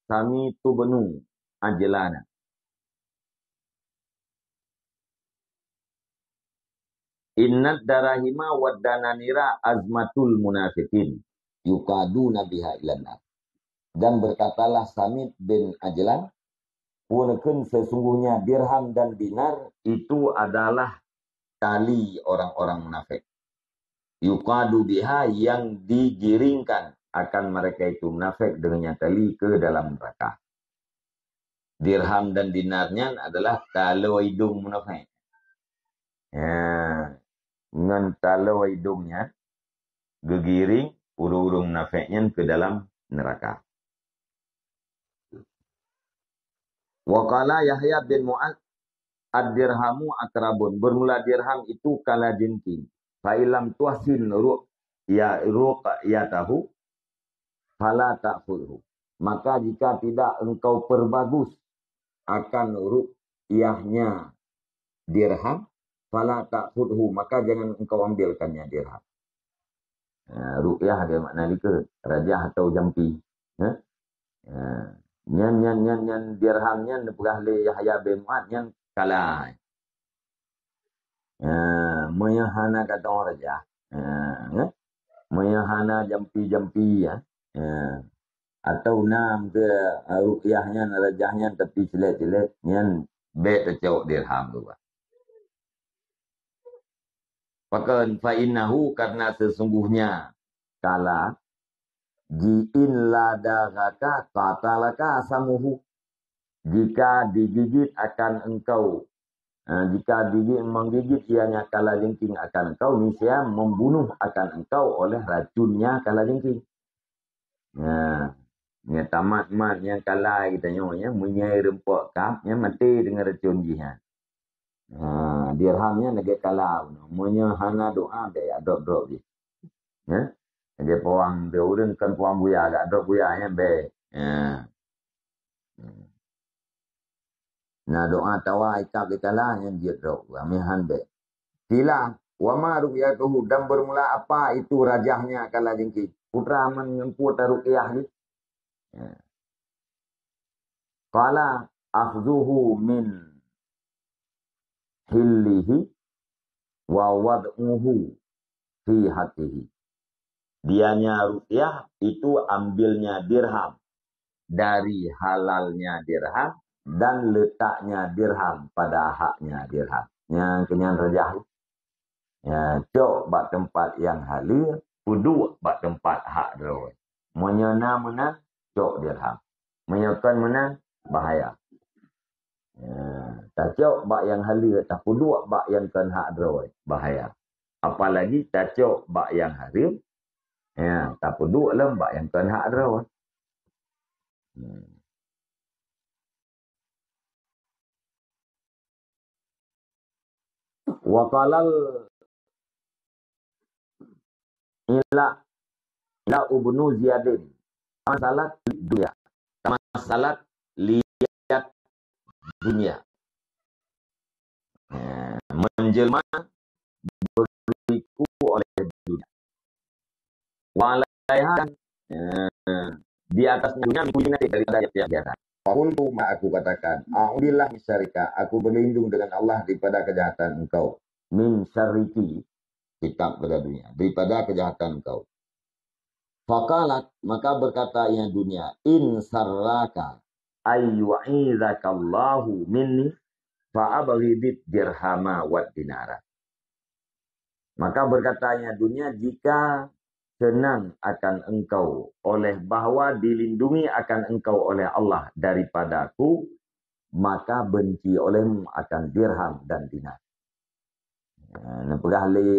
sami tubnu ajlana. Innad darahima waddananira azmatul munafikin. Yukaduna biha ilannar. Dan berkatalah Samit bin Ajlan, puneken sesungguhnya dirham dan dinar itu adalah tali orang-orang munafik. Yukadu biha yang digiringkan akan mereka itu munafik dengan tali ke dalam neraka. Dirham dan dinarnya adalah tali hidung munafik. Ya, dengan tali hidungnya gegiring urung-urung munafiknya ke dalam neraka. Waqala Yahya bin Mu'ad ad-dirhamu akrabun. Bermula dirham itu kala jengking. Fa'ilam tuasin ruqyatahu fala ta'khudhu. Maka jika tidak engkau perbagus akan ruqyahnya dirham, fala ta'khudhu, maka jangan engkau ambilkannya dirham. Ruqyah ada makna ke rajah atau jampi. Nyan dirhamnya nepegah le Yahya bin Mu'ad yang kalah. Menyahana kata orang rajah. Menyahana jampi-jampi ya. Atau nam ke ruqyahnya rajahnya tapi cilet-cilet nyan bet tercok dirham tu. Pakan fa'innahu karena sesungguhnya kala ji'in ladagaka qatalaka samuhu. Jika digigit akan engkau, jika menggigit ianya kalajengking akan engkau, niscaya membunuh akan engkau oleh racunnya kalajengking. Ya tamat-mat yang kalah kita nyonya, menyai rempok kap, yang mati dengan racun jihan. Dirhamnya negara kalah, menyahana doa, dia adok-adok je. Dia puang, dia urun kan puang buya, agak adok buya, yang baik. Nah doa tawa ikab dikalah yang dia dok amihan be. Sila wa ma ruqyatuhu dan bermula apa itu rajahnya kala jengki. Putra men nyemput ruqyah ni. Qala akhdhuhu min hillihi wa wad'uhu fi hatihi. Dianya rupiah itu ambilnya dirham dari halalnya dirham dan letaknya dirham pada haknya dirham. Yang kenyan rajah. Ya, cok bak tempat yang halal, puduk bak tempat hak deroi. Menyena menang, cok dirham. Menyekan menang, bahaya. Ya, tak cok bak yang halal, tak puduk bak yang kan hak deroi, bahaya. Apalagi tak cok bak yang halal, ya, tak puduk lah bak yang kan hak deroi. Wa qalal ila ubnu ziyadin masalah dunia, masalah lihat dunia, menjelma beriku oleh dunia, walaihan di atasnya dunia mengikuti daripada yang biasa. Fakultu aku katakan, a'udillah misyarika, aku berlindung dengan Allah daripada kejahatan engkau. Min syariki, kitab kepada dunia, daripada kejahatan engkau. Fakalat, maka berkata ia dunia, in sarraka ayyu'izakallahu minni fa'abghidid dirhama wad dinara. Maka berkatanya dunia, jika senang akan engkau oleh bahwa dilindungi akan engkau oleh Allah daripadaku, maka benci olehmu akan dirham dan dinar. Nepegah li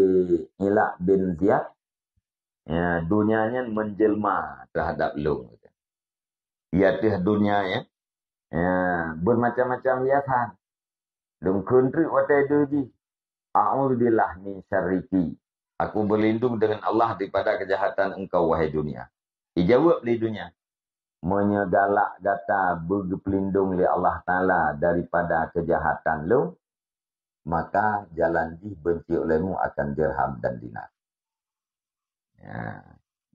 Ilak bin Ziyad, ya, dunianya menjelma terhadap lu. Ya, dunia ya, bermacam-macam hiasan. Lung kuntri watai duji. A'udzubillah min syarriki. Aku berlindung dengan Allah daripada kejahatan engkau, wahai dunia. Dijawab li dunia. Menyegalak gata berpelindung li Allah Ta'ala daripada kejahatan lu, maka jalan di benci olehmu akan dirham dan dinar. Ya.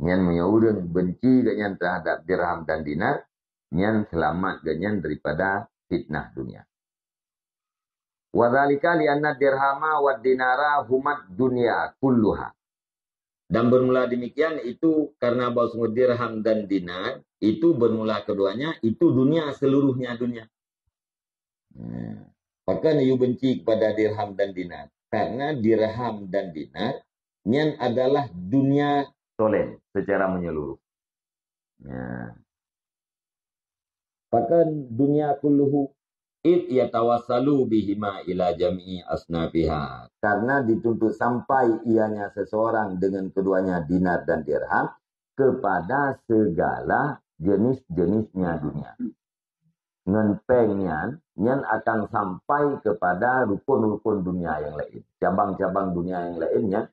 Nyan menyurun benci ganyan terhadap dirham dan dinar, nyan selamat ganyan daripada fitnah dunia. Wadzalika li'anna dirhama wad dinara humat dunia kulluha. Dan bermula demikian itu karena bahwa dirham dan dinar itu bermula keduanya itu dunia, seluruhnya dunia. Maka you benci kepada dirham dan dinar karena dirham dan dinar nyan adalah dunia tolen secara menyeluruh. Bahkan dunia kulluhu id yatawassalu bihima ila jami'i asnafiha. Karena dituntut sampai ianya seseorang dengan keduanya dinar dan dirham kepada segala jenis-jenisnya dunia. Ngentengnya nyan akan sampai kepada rukun-rukun dunia yang lain. Cabang-cabang dunia yang lainnya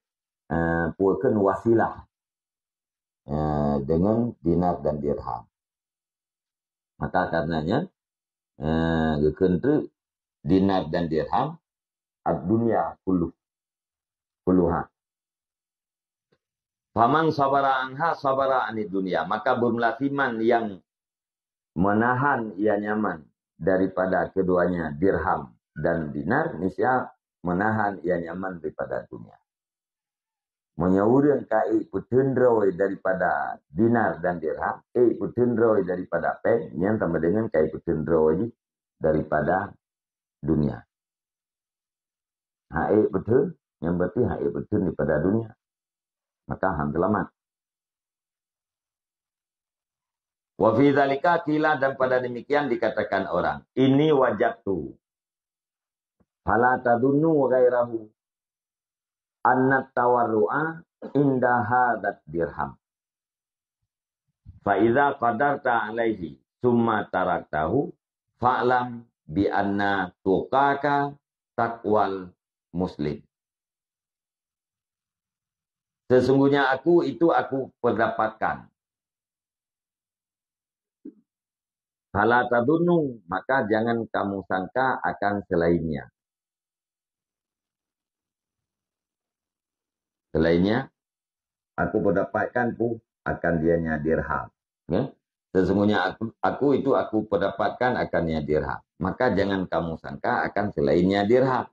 puakan wasilah dengan dinar dan dirham. Maka karenanya gekentri dinar dan dirham ad-dunya kulluha. Faman sabara anha sabara anid dunia. Maka bermelakiman yang menahan ia nyaman daripada keduanya dirham dan dinar, niscaya menahan ia nyaman daripada dunia. Menyaurin kai putendroi daripada dinar dan dirham, putendroi daripada peng, yang sama dengan kai putendroi daripada dunia. Hae betul, yang berarti hae betul daripada dunia. Maka hang selamat. Wa fi dzalika qila, dan pada demikian dikatakan orang, ini wajabtu. Fala tadunnu ghairahu annat tawarru'a inda hadat dirham. Fa idza qadarta alaihi summa taraktahu fa'lam bi anna tuqaka taqwal muslim. Sesungguhnya aku pendapatkan. Fala tadunnu, maka jangan kamu sangka akan selainnya. Selainnya, aku mendapatkan akan dianya dirham. Ya? Sesungguhnya aku pendapatkan akannya dirham. Maka jangan kamu sangka akan selainnya dirham.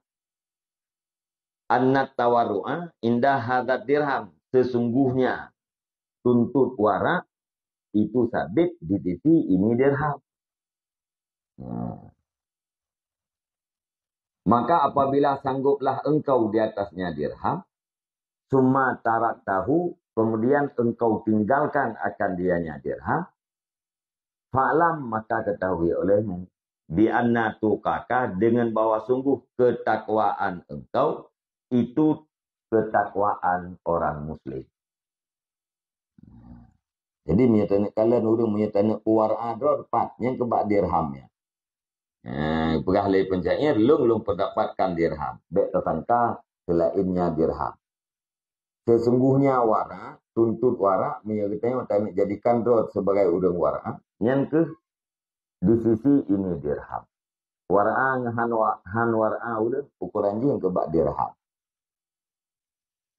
Annat tawarru'a indah hadat dirham. Sesungguhnya tuntut wara itu sabit di sisi ini dirham. Maka apabila sangguplah engkau di atasnya dirham, summa tarak tahu, kemudian engkau tinggalkan akan dianya dirham, fa'lam maka ketahui olehmu, bi anna tukaka dengan bahwa sungguh ketakwaan engkau itu ketakwaan orang muslim. Jadi menyatakan kalian orang menyatakan uwar ador patnya kebak dirhamnya. Pegah lay pencair lung pendapatkan dirham. Bek tersangka selainnya dirham. Sesungguhnya wara, tuntut wara, menyatakan jadikan rod sebagai udang wara. Yang ke di sisi ini dirham. Wara han wara udah ukuran yang kebak dirham.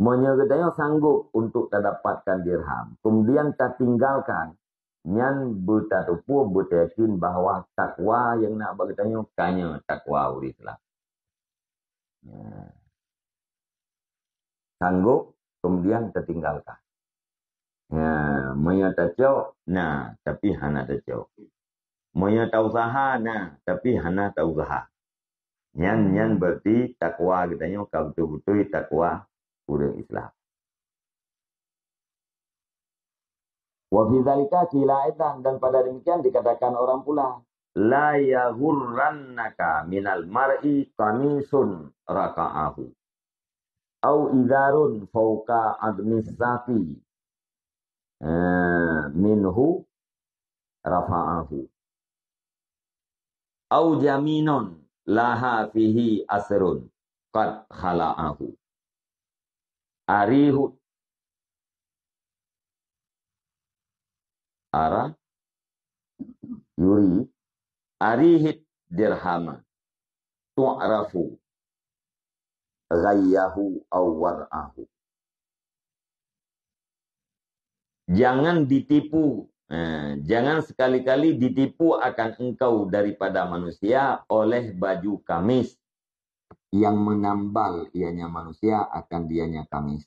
Menyatakan sanggup untuk terdapatkan dirham. Kemudian tak tinggalkan. Yang bertatupu beryakin bahawa takwa yang nak bertanya kanya takwa urislah. Sanggup kemudian tertinggalkan. Menyatakan nah tapi hana tacau. Menyatakan usaha nah tapi hana tak usaha. Yang berarti takwa katanya kau betul-betul takwa udah Islam. Wa fi dzalika qila aidan, dan pada demikian dikatakan orang pula, la yaghurrannaka minal mar'i qamisun raka'ahu au idarun fawqa admis saqi minhu rafa'ahu au jaminun laha fihi asrun qad khala'ahu arihu ara yuri arihit dirhama tu'rafu ghayyahu aw war'ahu. Jangan ditipu, jangan sekali-kali ditipu akan engkau daripada manusia oleh baju kamis yang menambal ianya manusia akan dianya kamis,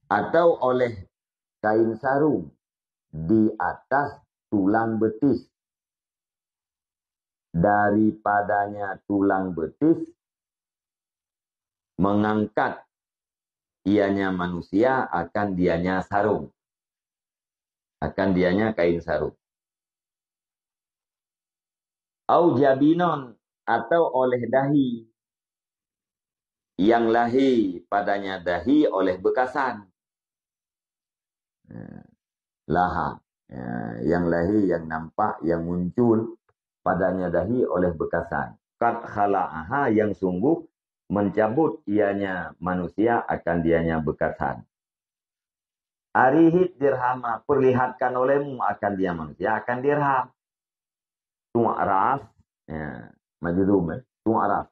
atau oleh kain sarung di atas tulang betis, daripadanya tulang betis mengangkat ianya manusia akan dianya sarung, akan dianya kain sarung. Au jabinon, atau oleh dahi yang lahi padanya dahi oleh bekasan. Laha, yang lahi, yang nampak, yang muncul padanya dahi oleh bekasan. Qad khala'aha, yang sungguh mencabut ianya manusia akan dianya bekasan. Arihit dirhama, perlihatkan olehmu akan dia manusia akan dirham. Tu'araf, majdum, tu'araf.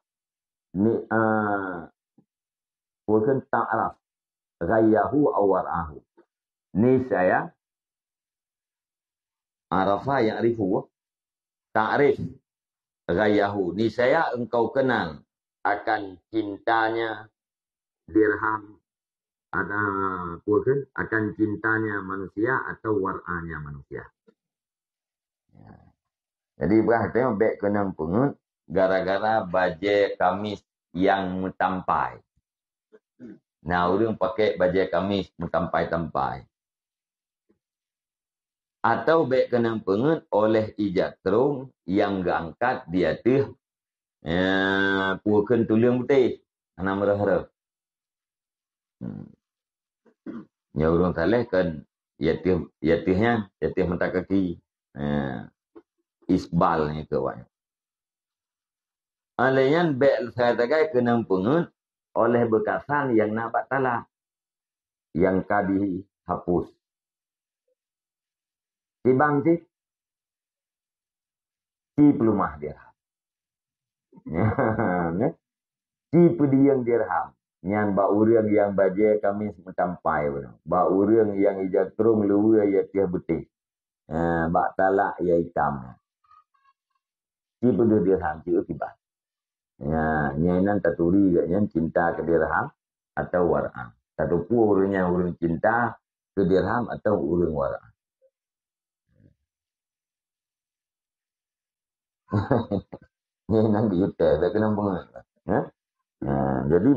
Ni bukan ta'araf. Ghayyahu awar'ahu. Ni saya arafa ya'rifu, ta'rif ghayahu. Ni saya engkau kenal akan cintanya dirham, ada bukan akan cintanya manusia atau war'anya manusia. Jadi berarti baik kena pungut gara-gara baju kamis yang metampai. Nah, orang pakai baju kamis metampai-tampai. Atau baik kena pengut oleh ijat terung yang gangkat dia tu puakan tulang putih ana merah-merah. Ya orang taleh kan yatihnya yatih mata kaki isbal ni ke wak. Alayan baik saya tagai kena pengut oleh bekasan yang nak batala yang kadi hapus. Tibang si pelumah dirham. Si pediang dirham. Nyan ba urang yang baje kami mentampai benar. Ba urang yang ija kerung luwe ya tiah betik. Ba talak ya hitam. Si bedu dirham si ukibah. Nyanan taturi nyan cinta ke dirham atau war'an. Satu pu urangnya urang cinta ke dirham atau urang war'an. Nyanan di yuta, tak kena pengen. Jadi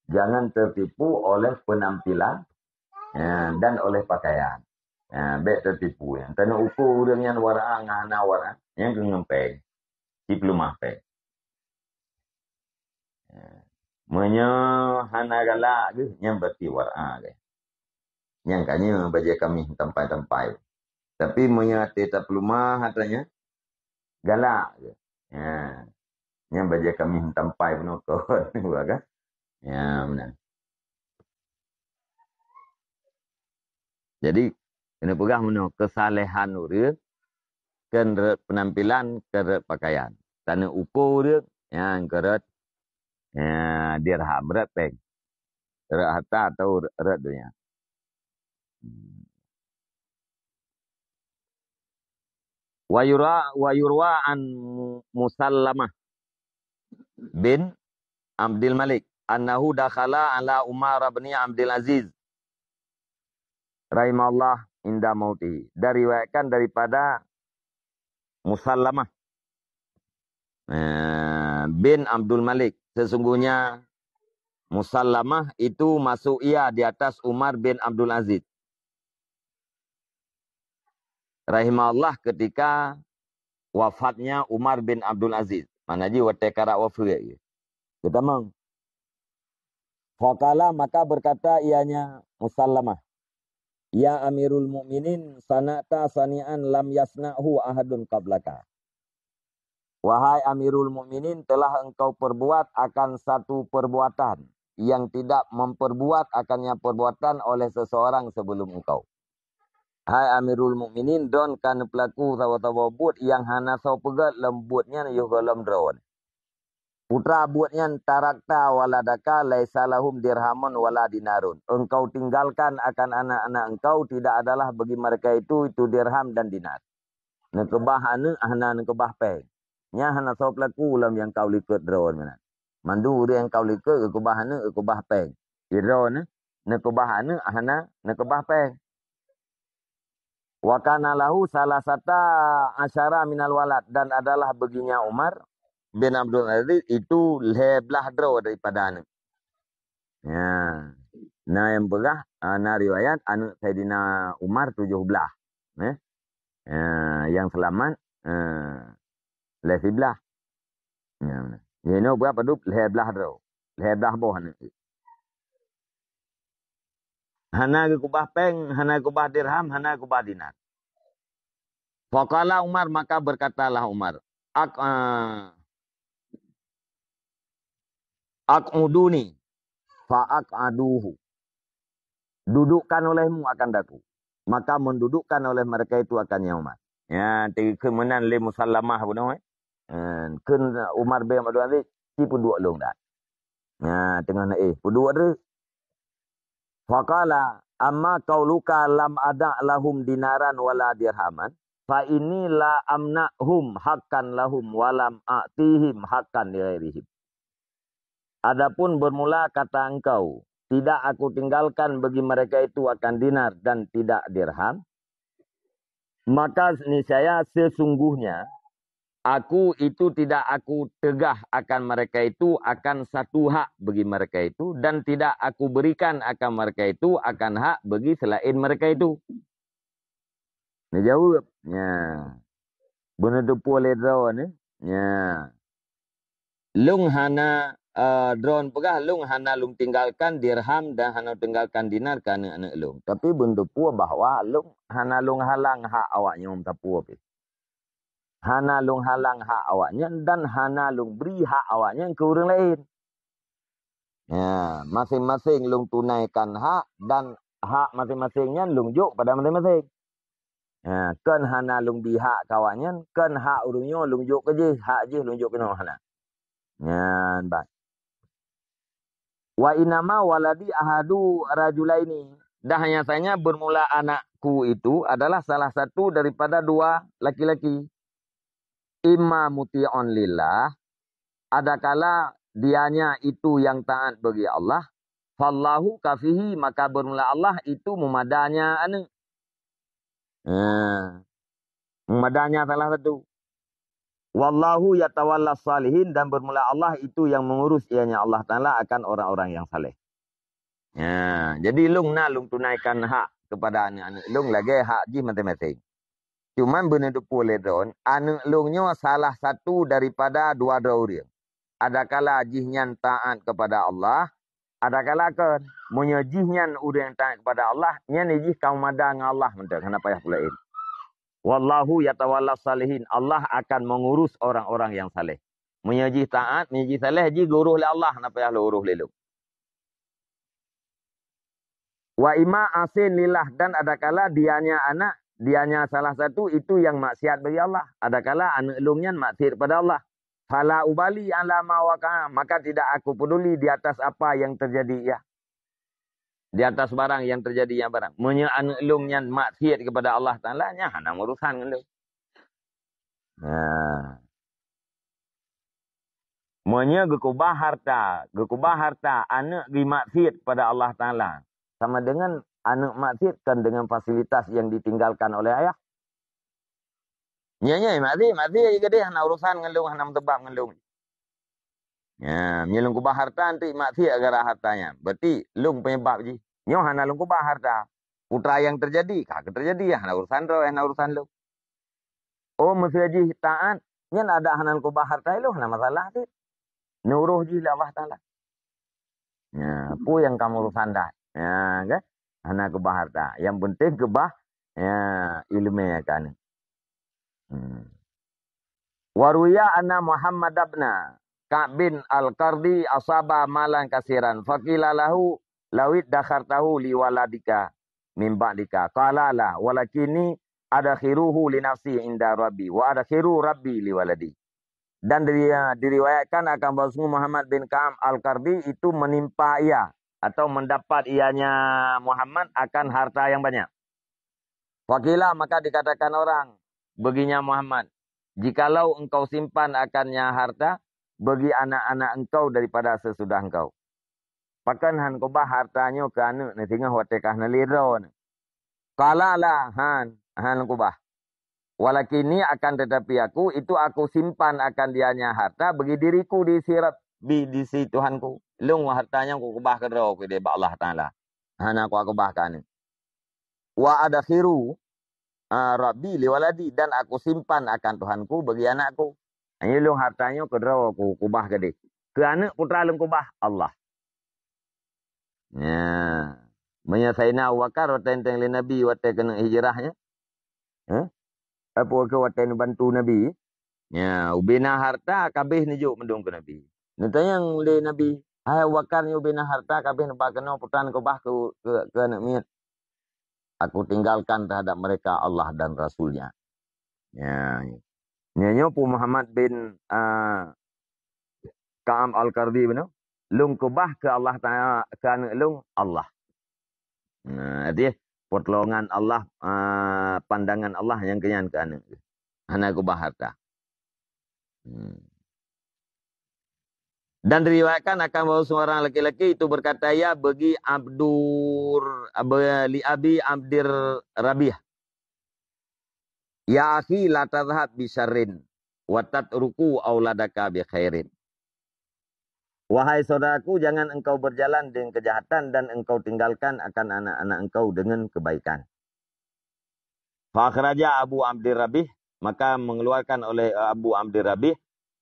jangan tertipu oleh penampilan dan oleh pakaian. Baik tertipu yang kena ukur orang yang warang ngana warang yang kengempeng di pelumah pe. Menyo hana galak ke yang berarti warang ke. Yang kanya baca kami tempai-tempai. Tapi menyo tetap pelumah hatanya galak ke. Yang baca kami tempai penokon kan. Ya benar. Jadi kena pegang mana kesalehan urang keret penampilan keret pakaian. Tanah ukur dia yang keret dirham berat peng. Keret harta atau keret dunia. Wa yurwa an Musallamah bin Abdul Malik annahu dakhala ala Umar bin Abdul Aziz rahimahullah inda mauti. Diriwayatkan daripada Musallamah bin Abdul Malik. Sesungguhnya Musallamah itu masuk ia di atas Umar bin Abdul Aziz rahimahullah ketika wafatnya Umar bin Abdul Aziz. Mana ji watekara wafat. Kita mang. Faqala maka berkata ianya Musallamah. Ya Amirul Mukminin sanata sani'an lam yasna'hu ahadun qablaka. Wahai Amirul Mukminin telah engkau perbuat akan satu perbuatan yang tidak memperbuat akannya perbuatan oleh seseorang sebelum engkau. Hai Amirul Mukminin don kan pelaku tawa-tawa buat yang hana sau pegat lembutnya yuh golom drawan. Putra buatnya tarakta waladaka laisa lahum dirhamun wala dinarun. Engkau tinggalkan akan anak-anak engkau tidak adalah bagi mereka itu dirham dan dinar. Nekebah anu ahna nekebah pe. Nya hana sau pelaku lam yang kau likut drawan mana. Mandu dia yang kau likut nekebah anu nekebah pe. Irawan nekebah anu ahna nekebah pe. Wa kana lahu salasata asyara minal walad dan adalah baginya Umar bin Abdul Aziz itu 11 draw daripada anak. Ya. Nah yang pegah ana riwayat anak Saidina Umar 17. Yang selamat 11. Ya. Ini berapa dup 11 draw. 11 boh anak. Hana kubah peng, hana kubah dirham, hana kubah dinar. Faqala Umar maka berkatalah Umar, Aq'uduni fa'aq'aduhu. Dudukkan olehmu akan daku. Maka mendudukkan oleh mereka itu akannya Umar. Ya, kemenan le Musallamah pun kun Umar bin Abdul Aziz si pun dua long dah. Ya, tengah nak pun dua Faqala amma qauluka lam ada lahum dinaran wala dirhaman fa ini la amna'hum haqqan lahum walam a'tihim haqqan lighairihim. Adapun bermula kata engkau, tidak aku tinggalkan bagi mereka itu akan dinar dan tidak dirham, maka niscaya sesungguhnya aku itu tidak aku tegah akan mereka itu akan satu hak bagi mereka itu dan tidak aku berikan akan mereka itu akan hak bagi selain mereka itu. Ini jawab. Ya. Benar tu boleh draw ni. Ya. Lung hana drone pegah lung hana lung tinggalkan dirham dan hana tinggalkan dinar kerana anak lung. Tapi bentuk pua bahawa lung hana lung halang hak awaknya tapu apa. Hana lung halang hak awaknya dan hana lung beri hak awaknya ke orang lain. Ya, masing-masing lung tunaikan hak dan hak masing-masingnya lung juk pada masing-masing. Ya, kan hana lung beri hak kawannya, kan hak urungnya lung juk ke je, hak je lung juk kena hana. Ya, baik. Wa inama waladi ahadu rajulaini. Dah hanya saja bermula anakku itu adalah salah satu daripada dua laki-laki. Imma muti'un lillah. Adakala dianya itu yang taat bagi Allah. Fallahu kafihi, maka bermula Allah itu memadanya anak. Memadanya salah satu. Wallahu yatawalla salihin, dan bermula Allah itu yang mengurus ianya Allah Ta'ala akan orang-orang yang saleh. Jadi lung tunaikan hak kepada anak-anak lung lagi hak ji masing-masing. Cuman benar boleh don, anak lungnya salah satu daripada dua orang. Adakala jihnya taat kepada Allah, adakala kan menyejihnya orang yang taat kepada Allah, nya nijih kaum ada dengan Allah mendak kenapa ya pula ini. Wallahu yatawalla salihin, Allah akan mengurus orang-orang yang saleh. Menyejih taat, menyejih saleh ji guruh le Allah, kenapa ya luruh le lung. Wa ima asin lillah, dan adakala dianya anak, dianya salah satu itu yang maksiat bagi Allah. Adakala anak lungnya maksiat pada Allah. Fala ubali ala ma waqa'a, maka tidak aku peduli di atas apa yang terjadi ya. Di atas barang yang terjadi ya barang. Munya anak lungnya maksiat kepada Allah Ta'ala, nya hana urusan dengan lu. Munya gekubah harta anak gi maksiat kepada Allah Ta'ala. Sama dengan anak maksiat kan dengan fasilitas yang ditinggalkan oleh ayah. Nya maksiat juga dia hana urusan dengan lu, hana mentebak dengan lu. Nyelung kubah harta nanti maksiat gara hartanya. Berarti lung penyebab je. Nyo hana lung kubah harta. Putra yang terjadi, kagak terjadi ya hana urusan ro, hana urusan lu. Oh mesti haji taat, nyen ada hana kubah harta lu, hana masalah sih. Nuruh je lah Allah Ta'ala. Apa yang kamu urusan dah. Kan? Hana kubah harta. Yang penting kubah ilmu ya kan. Waruya anna Muhammad abna Ka'b bin Al-Qardi asaba malan kasiran. Faqila lahu lawid dakhartahu liwaladika min ba'dika. Qala la walakini adakhiruhu li nafsi inda rabbi wa adakhiru rabbi liwaladi. Dan diriwayatkan akan bahwa Muhammad bin Ka'b Al-Qardi itu menimpa ia atau mendapat ianya Muhammad akan harta yang banyak. Faqila, maka dikatakan orang baginya Muhammad, jikalau engkau simpan akannya harta bagi anak-anak engkau daripada sesudah engkau. Pakan han kubah hartanya ke anak ni tinggal watekah naliro. Kala lah han kubah. Walakini akan tetapi aku simpan akan dianya harta bagi diriku di si Tuhanku. Lung hartanya aku kubah ke roh ke dia Allah Ta'ala. Han aku bahkan. Wa adakhiru Rabbi liwaladi, dan aku simpan akan Tuhanku bagi anakku. Ini lung hartanya kedua aku kubah ke dia. Ke anak putra lung kubah Allah. Menyelesaikan wakar watenteng le Nabi waten kena hijrahnya. Apa ke waten bantu Nabi. Ubina harta kabeh nijuk mendung ke Nabi. Nentanya yang le Nabi, hai wakarnya ubina harta kabeh nampak kena putra kubah ke anak miat. Aku tinggalkan terhadap mereka Allah dan Rasulnya. Nyanyo pu Muhammad bin Ka'b Al-Qardi benar. Lung kubah ke Allah Ta'ala, ke anak lung Allah. Dia pertolongan Allah, pandangan Allah yang kenyan ke anak. Anak kubah harta. Dan diriwayatkan akan bahawa seorang laki-laki itu berkata ya bagi li Abi Abdir Rabih. Ya akhi la tadhhab bi syarrin wa tatruku auladaka bi khairin. Wahai saudaraku, jangan engkau berjalan dengan kejahatan dan engkau tinggalkan akan anak-anak engkau dengan kebaikan. Fa akhraja Abu Abdir Rabih, maka mengeluarkan oleh Abu Abdir Rabih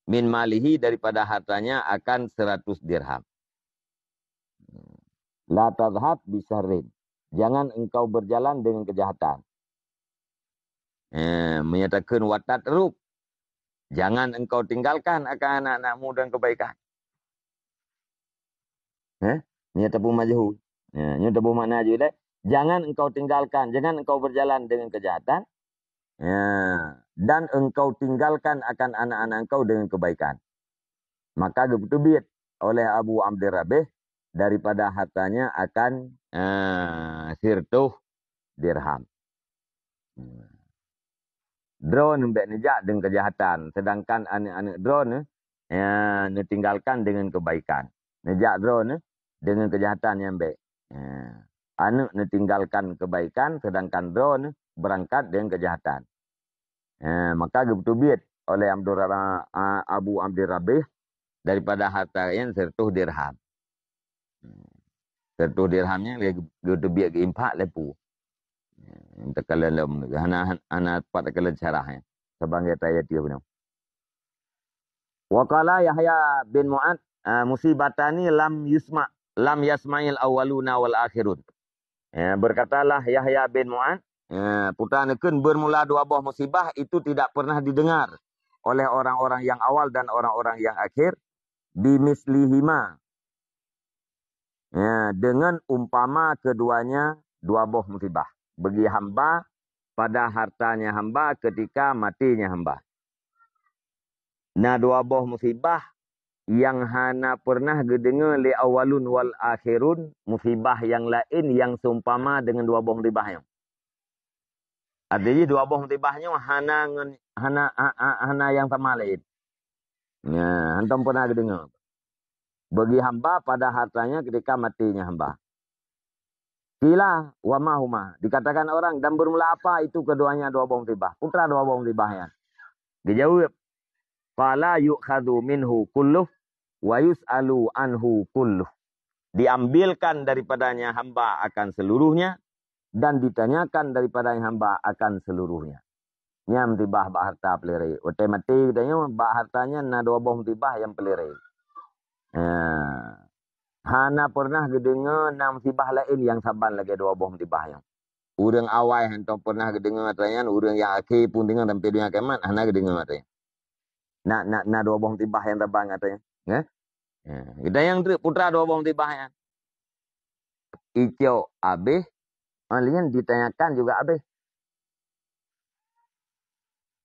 min malihi daripada hartanya akan 100 dirham. La tadhhab bi syarrin. Jangan engkau berjalan dengan kejahatan. Menyatakan watat ruk. Jangan engkau tinggalkan akan anak-anakmu dan kebaikan. Menyatakan majhul. Menyatakan makna juga. Jangan engkau tinggalkan, jangan engkau berjalan dengan kejahatan. Dan engkau tinggalkan akan anak-anak engkau dengan kebaikan. Maka dibetubit oleh Abu Abdir Rabih daripada hartanya akan sirtuh dirham. Drone mbak nejak dengan kejahatan. Sedangkan anak-anak drone tinggalkan dengan kebaikan. Nejak drone dengan kejahatan yang baik. Anak tinggalkan kebaikan, sedangkan drone berangkat dengan kejahatan. Maka gebetubit oleh Abu Abdul Rabih daripada harta yang sertuh dirham. Sertuh dirhamnya gebetubit ke impak lepu. Tekalan lem ana pat tekalan syarahnya sebagai ayat dia benar. Wa qala Yahya bin Mu'ad musibatani lam yasma'il awwaluna wal akhirun. Berkatalah Yahya bin Mu'ad, putra nekeun bermula dua buah musibah itu tidak pernah didengar oleh orang-orang yang awal dan orang-orang yang akhir bimislihima. Dengan umpama keduanya dua buah musibah. Bagi hamba pada hartanya hamba ketika matinya hamba. Nah, dua buah musibah yang hana pernah gedengar li awalun wal akhirun, musibah yang lain yang seumpama dengan dua buah musibahnya. Artinya dua buah musibahnya hana yang sama lain. Ya, hantam pernah gedengar. Bagi hamba pada hartanya ketika matinya hamba. Kila wa mahuma. Dikatakan orang, dan bermula apa itu keduanya dua buah musibah? Putra dua buah musibahnya. Dijawab, fala yu'khadhu minhu kulluh wa yus'alu anhu kulluh. Diambilkan daripadanya hamba akan seluruhnya dan ditanyakan daripadanya hamba akan seluruhnya. Nyam tibah bah harta pelere. Ote mati katanya bah hartanya na dua buah musibah yang pelere. Hana pernah gedengar enam musibah lain yang saban lagi dua buah musibah yang. Urang awal hantam pernah gedengar katanya, urang yang akhir pun dengar sampai dunia kiamat hana gedengar katanya. Nak dua buah musibah yang saban katanya. Ya? Kita yang putra dua buah musibah yang. Ijo habis, alian ditanyakan juga habis.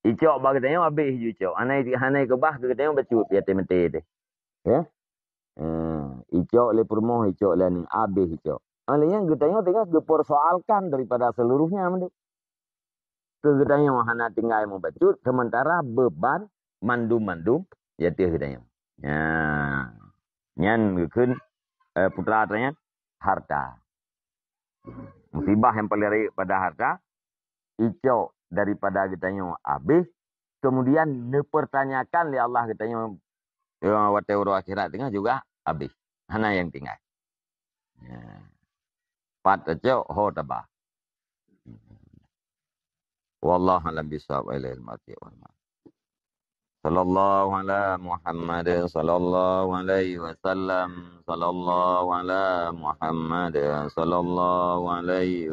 Ijo bagi tanya habis ijo. Hanai ke bah ke tanya becut ya temete deh. Ya? Icok le permoh, icok le ni habis icok. Alinya getanya tengah dipersoalkan daripada seluruhnya mendu. Getanya hana tinggal mau bacut sementara beban mandum ya teh getanya. Ya. Nyan gekeun putra tanya harta. Musibah yang paling pada harta icok daripada getanya habis kemudian dipertanyakan oleh Allah getanya wate uro akhirat tengah juga habis. Hana yang tinggal. Pat aja ho tabah. Wallahu alam bisawab ilal mati wal mat. Sallallahu ala Muhammad sallallahu alaihi wasallam sallallahu ala Muhammad sallallahu alaihi